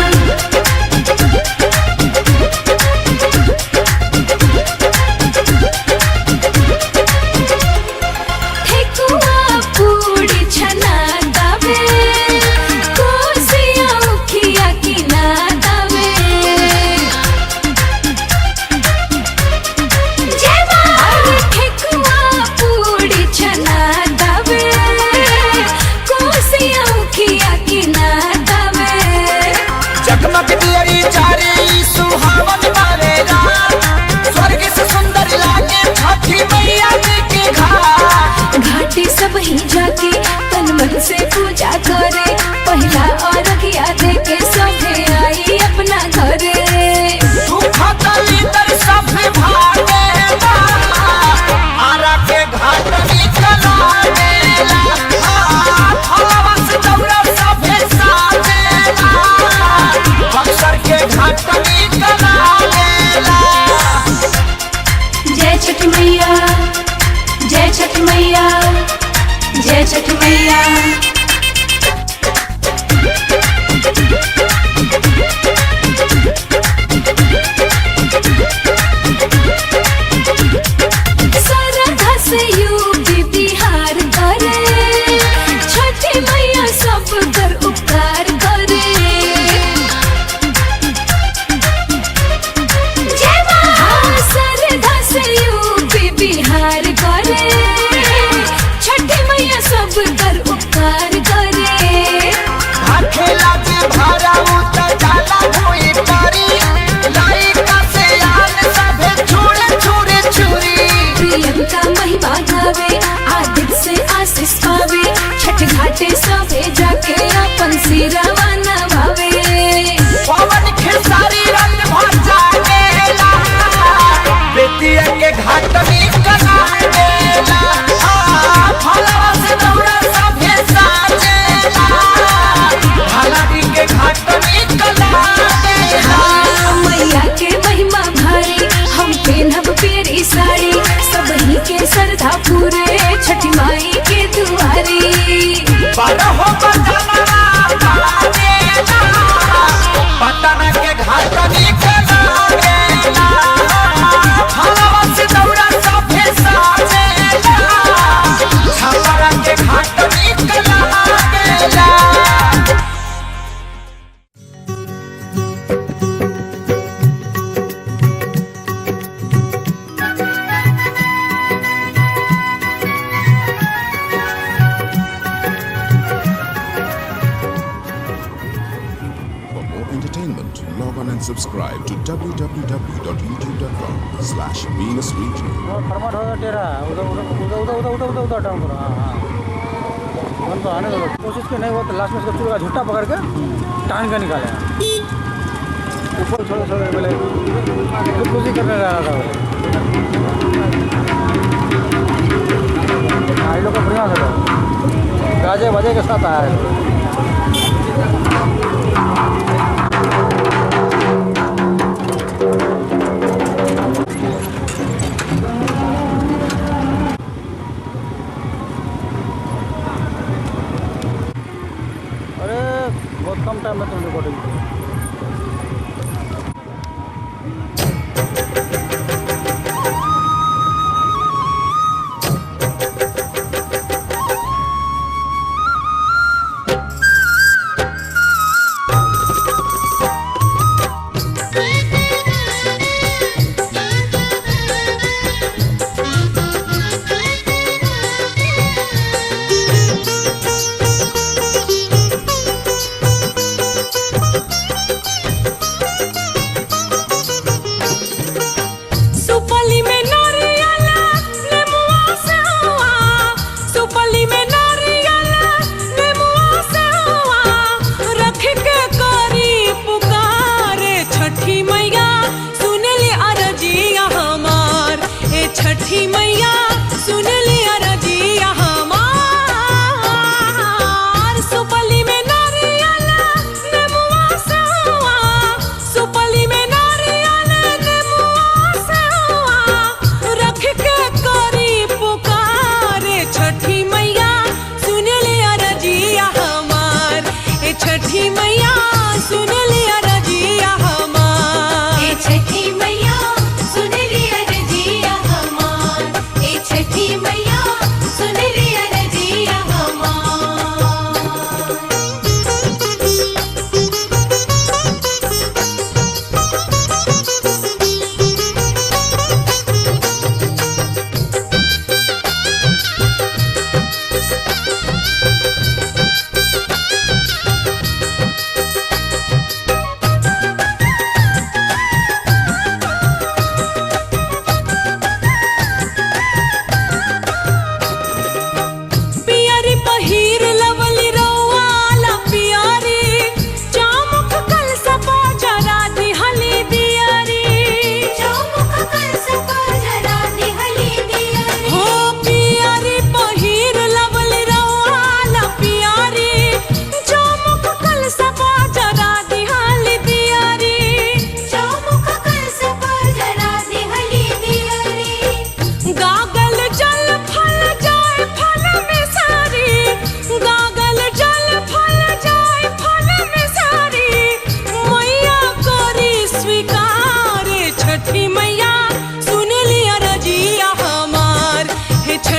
ठेकुआ पूड़ी छना दावे, कोसिया उखिया किना दावे। जय माँ। ठेकुआ पूड़ी छना दावे, कोसिया उखिया किना दावे। जगमग दियरी चारी सुहावन बारेला स्वर्ग से सुंदर लागे छठी मैया जी के घाट। घाटी सब ही जाके तन मन से पूजा करे, पहला और किया दे के सभे आई अपना घरे। सूखा दलितर सब भागेला आरा के घाट निकला गेला भलवा से दौड़ा सभे साजेला बक्सर के घाट निकला गेला। जय छठ मैया, जय छठ मैया, जय छठ मैया। श्रद्धा से यूपी बिहार करे, छठी मैया सब कर उपकार करे। जय माँ। श्रद्धा से यूपी बिहार करे, छठी मैया सब कर उपकार करे। खेला जे भारा उतर जाला हुई पारी लाइका से आन सभे छुड़े छुड़े छुरी। प्रियंका महिमा गावे, आदित्य से आशीष पावे, छठ घाटे सभे जाके अपन सिरवा नवावे। पवन खेसारी रंग भर जागेला बेतिया के घाट निकला गेला भलवा से दौड़ा सभे साजेला भलारी के घाट निकला गेला। मैया के महिमा भारी, हम पहनब पीरी साड़ी। सबही के श्रद्धा पूरे, छठी माई के दुआरी। बारहो बजना बाजेला पटना के घाट निकला गेला भलवा से दौड़ा सभे साजेला छपरा के घाट निकला गेला। Log on and subscribe to www.youtube.com/venusregion. कोशिश की नहीं हुआ तो लास्ट में उसका चूल्हा झुट्टा पकड़ के टांग के निकाले ऊपर छोड़े छोड़े पहले खुदकुशी करने लगा था वो लोग का बढ़िया था गाजे बजे के साथ आया है। बहुत कम टाइम में तुम रिकॉर्डिंग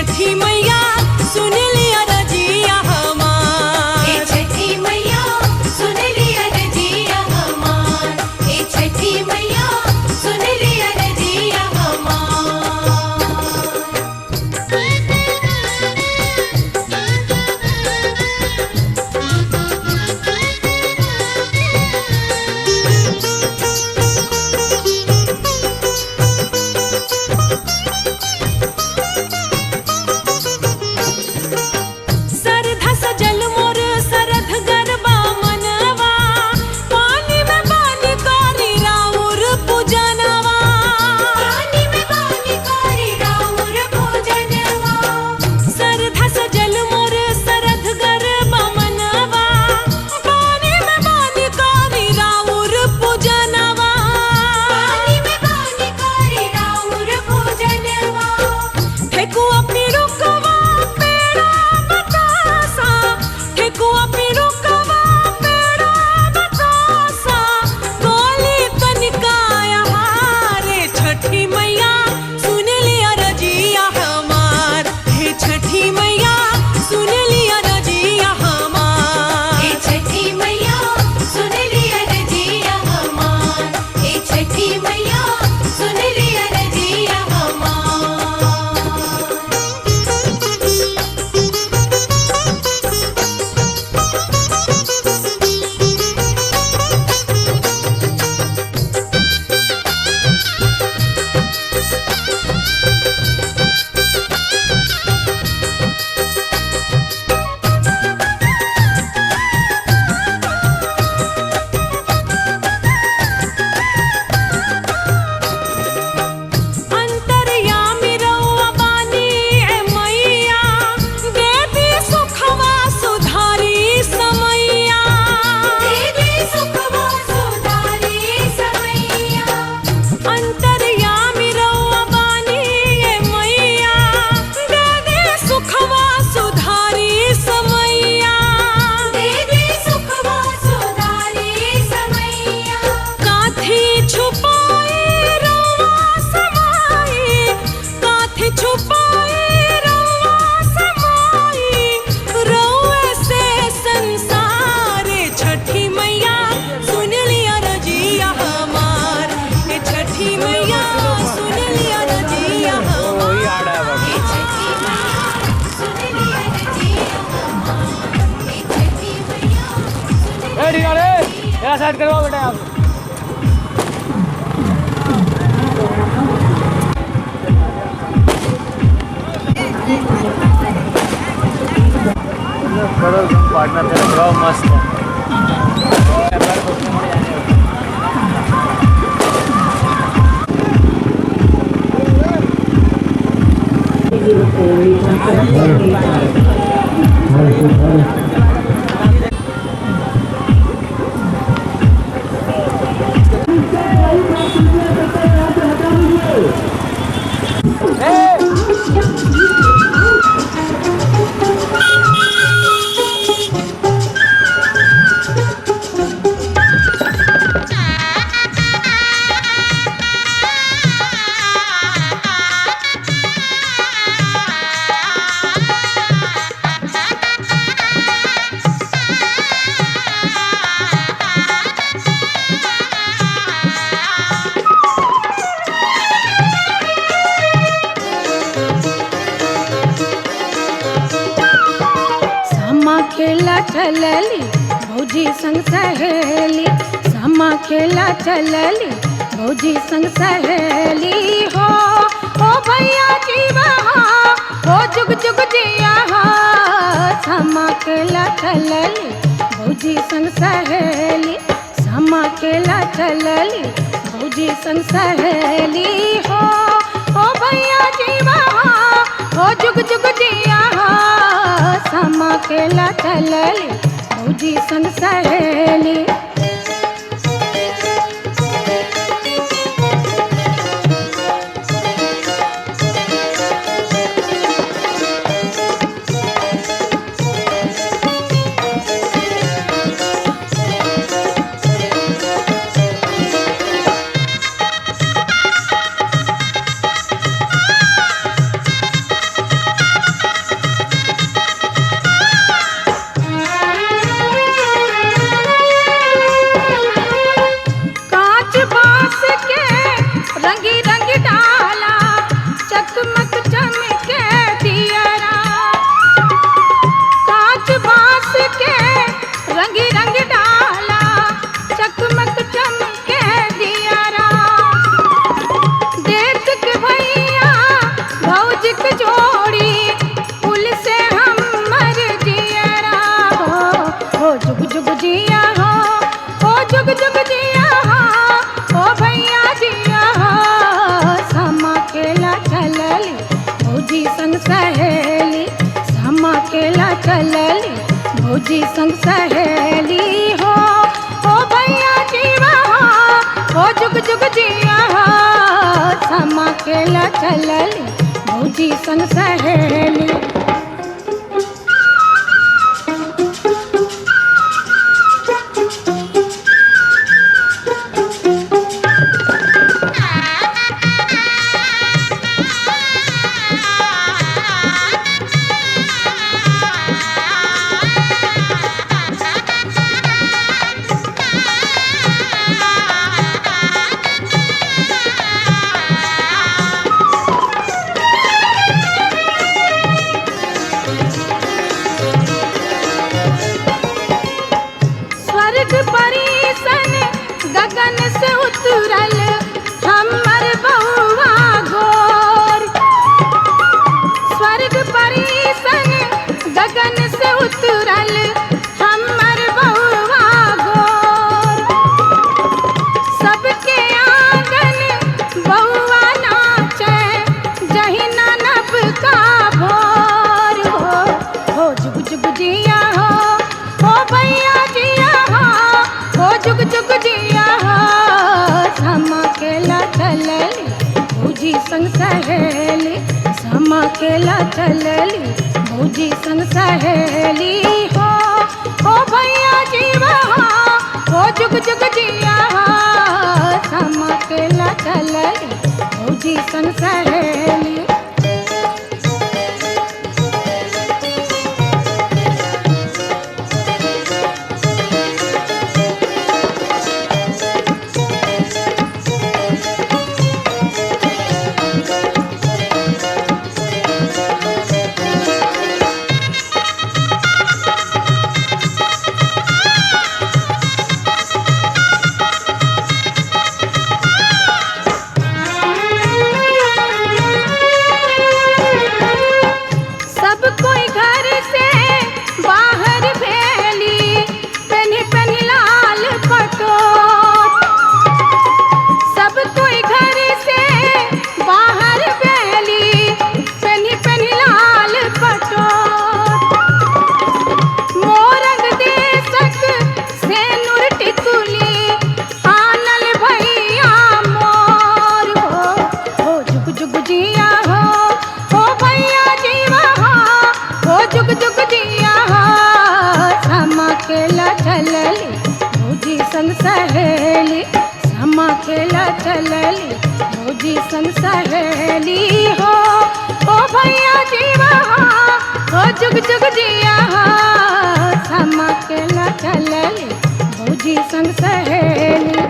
छठी मैया सुन लिया रजिया हमार। ए छठी मैया सुन लिया रजिया हमार। ए छठी मैया सुन लिया रजिया हमार। सरधा सजल मोर सरध गरबा मनवा, पानी में बानी कारी राउर पूजनवा। पानी में बानी कारी राउर पूजनवा। सरधा सजल मोर सरध गरबा मनवा, पानी में बानी कारी राउर पूजनवा। पानी में बानी कारी राउर पूजनवा। ठेकुआ पिरुकवा पेड़ा बतासा, ठेकुआ पिरुकवा पेड़ा बतासा, गोली तनिकाया हारे छठी मैया सुन लिया रजिया हमार। हे छठी मैया सुन लिया रजिया हमार। ए छठी मैया सुन लिया रजिया हमार। ए छठी मैया सुन लिया रजिया हमार। अंतर्यामी रउआ बानी ए मैया, देवी सुखवा सुधारी समैया। देवी सुखवा सुधारी समैया। अंतर्यामी रउआ बानी ए मैया, देवी सुखवा सुधारी समैया। देवी सुखवा सुधारी समैया। काथी छुपाई रउआ समाई, काथी छुपाई रउआ समाई, रउए से संसार। छठी मैया सुन लिया रजिया हमार। ए छठी मैया सुन लिया रजिया हमार। ए छठी मैया सुन लिया रजिया हमार। ए छठी मैया सुन लिया मेरा साइड करवाओ बेटा आप। पार्टनर तेरा बड़ा मस्त है। सामा खेला चलली भौजी संग सहेली, सामा खेला चलली भौजी संग सहेली हो। ओ भैया जीवा हो जुग जुग जिया हो। सामा खेला चलली भौजी संग सहेली, सामा खेला चलली भौजी संग सहेली हो। ओ भैया जीवा हो जुग जुग जिया हो। सामा खेला चलली भौजी संग सहेली। सहेली समा केला चलली भौजी संग सहेली हो भैया जीवा हो जुग जुग जिया हो समा केला चलली भौजी संग सहेली। स्वर्ग परिसन गगन से उतरल हमर बहुआ गोर स्वर्ग परिसन गगन से उतरल हमर बहुआ गोर सबके आंगन बहुआ नाचे जही ननब का भोर हो जुग जुग जिया हो भैया जिया हो जुग जुग जिया हो समा केला चलली भौजी संग सहेली समा केला चलली भौजी संग सहेली हो भैया जीवा हो जुग जुग जिया हो समा केला चलली भौजी संग सहेली। सब कोई घर से बाहर भेली पेन्ही पेन्ही लाल पटोर सब कोई घर से बाहर भेली पेन्ही पेन्ही लाल पटोर मोरंग देशक से नूर टिकुली आनल भैया मोर हो जुग जुग जिया हो भैया जीवा हो जुग जुग जिया हो समा केला चलली भौजी संग सहेली समा केला चलली भौजी संग सहेली हो भैया जीवा हो जुग जुग जिया हो समा केला चलली भौजी संग सहेली।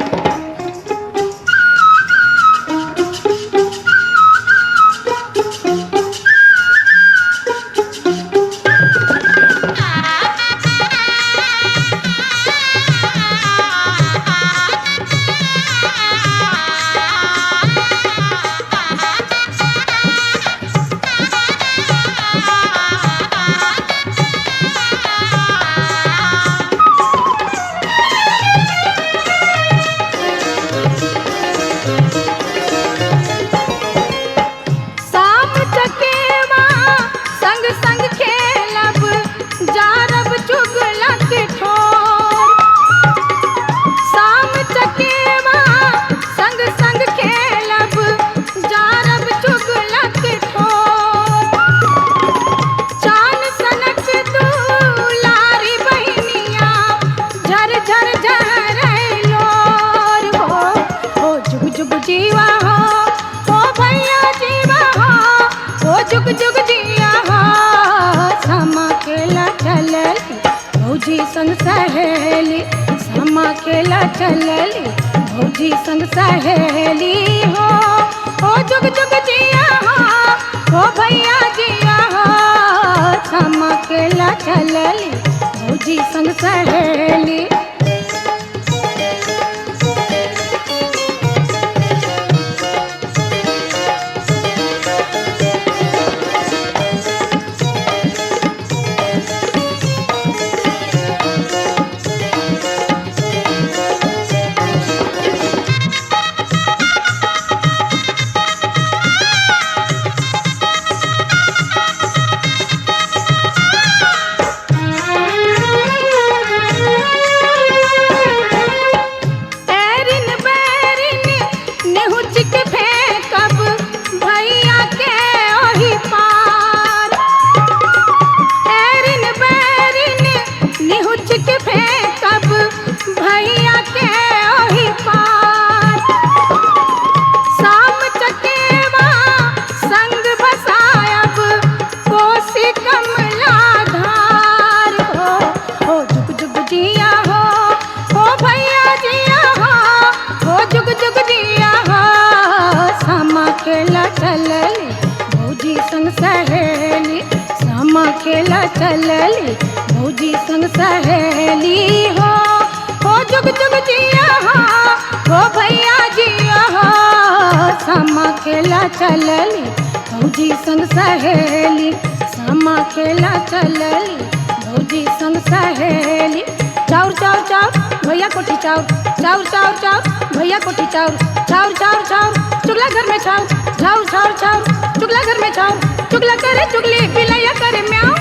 साम चकेवा संग संग खेलब जारब चुगला के ठोर साम चकेवा संग संग खेलब जारब चुगला के ठोर चान सनक दुलारी बहनिया झर झर झरैलोर हो जुग जुग जीवा हो भैया जीवा हो जुग जुग जिया हो समा केला चलली भौजी संग सहेली समा केला चलली भौजी संग सहेली हो जुग जुग जिया हो भैया जिया हो समा केला चलली भौजी संग सहेली। समा खेला चलली भौजी संग सहेली हो जुग जुग जिया हो भैया जिया हो समा खेला चलली भौजी संग सहेली समा खेला चलली भौजी संग सहेली चाउर चाउर चाउर भैया कोठी चाउर चाउर चाउर चाउर भैया कोठी चाउर चाउर चाउर चाउर चुगला घर में चाउर चाउर चाउर चाउर चुगला घर में चाउर चुगला करे चुगली बिलैया करे म्याऊ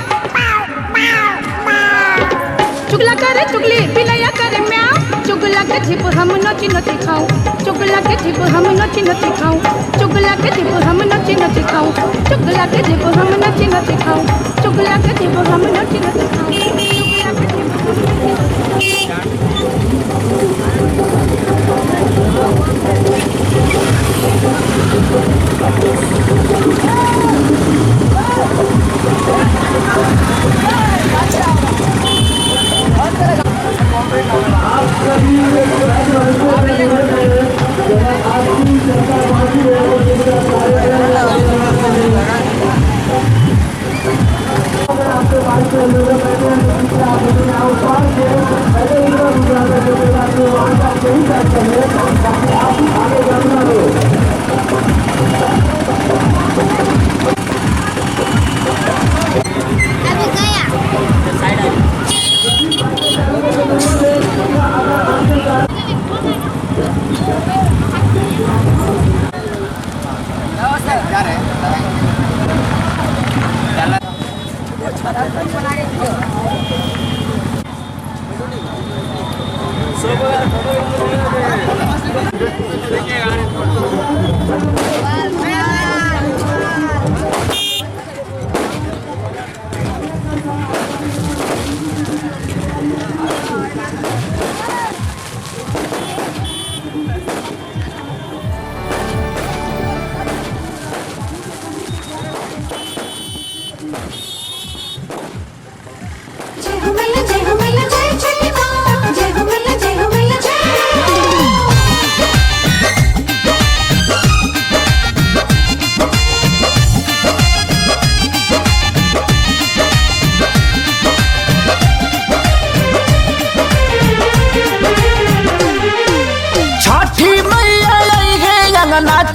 चुगला करे चुगली बिलैया करे म्याऊ चुगला के छिप हम नची नची खाऊं चुगला के छिप हम नची नची खाऊं चुगला के छिप हम नची नची खाऊं चुगला के छिप हम नची नची खाऊं चुगला के छिप हम नची नची खाऊं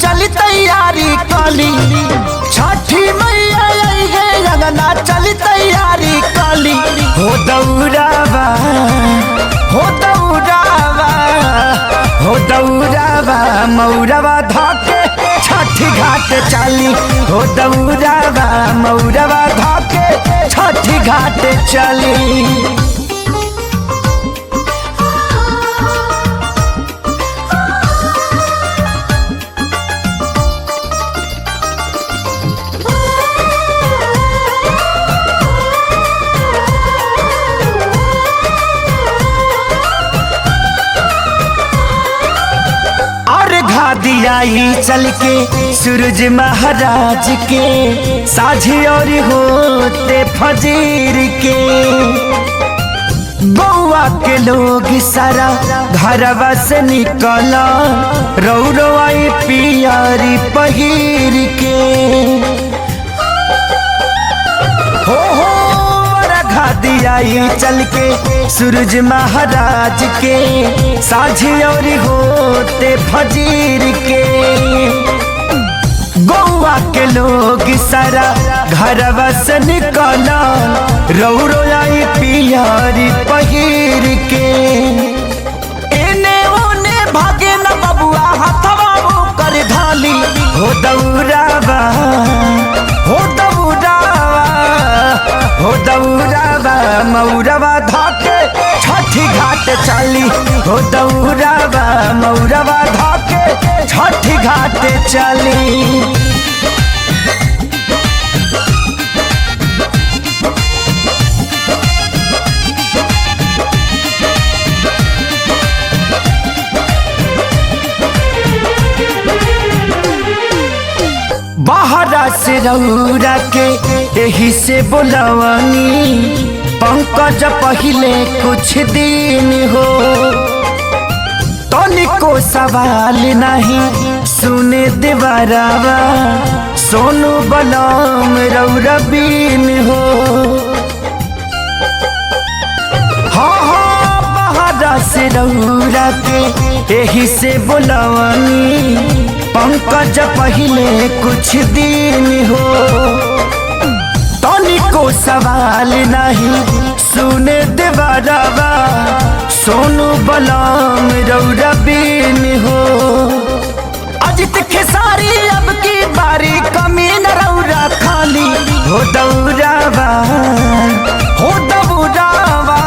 चली तैयारी कली छठी मैया है अंगना चली तैयारी कली हो दौड़ावा हो दौड़ावा हो दौड़ावा मौरवा धाके छठी घाट चली हो दौड़ावा मौरवा धाके छठी घाट चली। दियाई चल के सूरज महाराज के साझी और होते फजीर के बउआ के लोग सारा घरवा से निकला रौरो आई पियारी पहिर के हो दियाई चल के सूरज महाराज के साझी और होते फजीर के गौवा के लोग सारा घरवा से निकला रौरो आई पियारी पहिर के एने ओने भागे न बबुआ हथवा कर धाली हो दौड़ावा हो दौड़ावा हो दौड़ावा मौरवा धाके छठी घाट चली हो दौड़ावा मौरवा धाके छठी घाट चली। बाहरा से रौरा के यही से बुलवानी पंकज पहले कुछ दिन हो तनिको सवाल नहीं सुने देवरावा सोनू बलम रौरा बीन हो के यही से बुलवनी पंकज पहले कुछ दिन हो तनिको सवाल नहीं सुने देवरवा सोनू बलम रौरा बीन हो अजित खेसारी अब की बारी कमी न रौरा खाली हो दौरावा हो दौरावा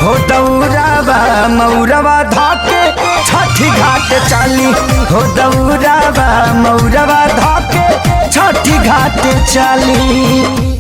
हो दौरावा मौरवा धाके छठी घाट चाली हो दौरावा मौरवा धाके छठी घाट चाली।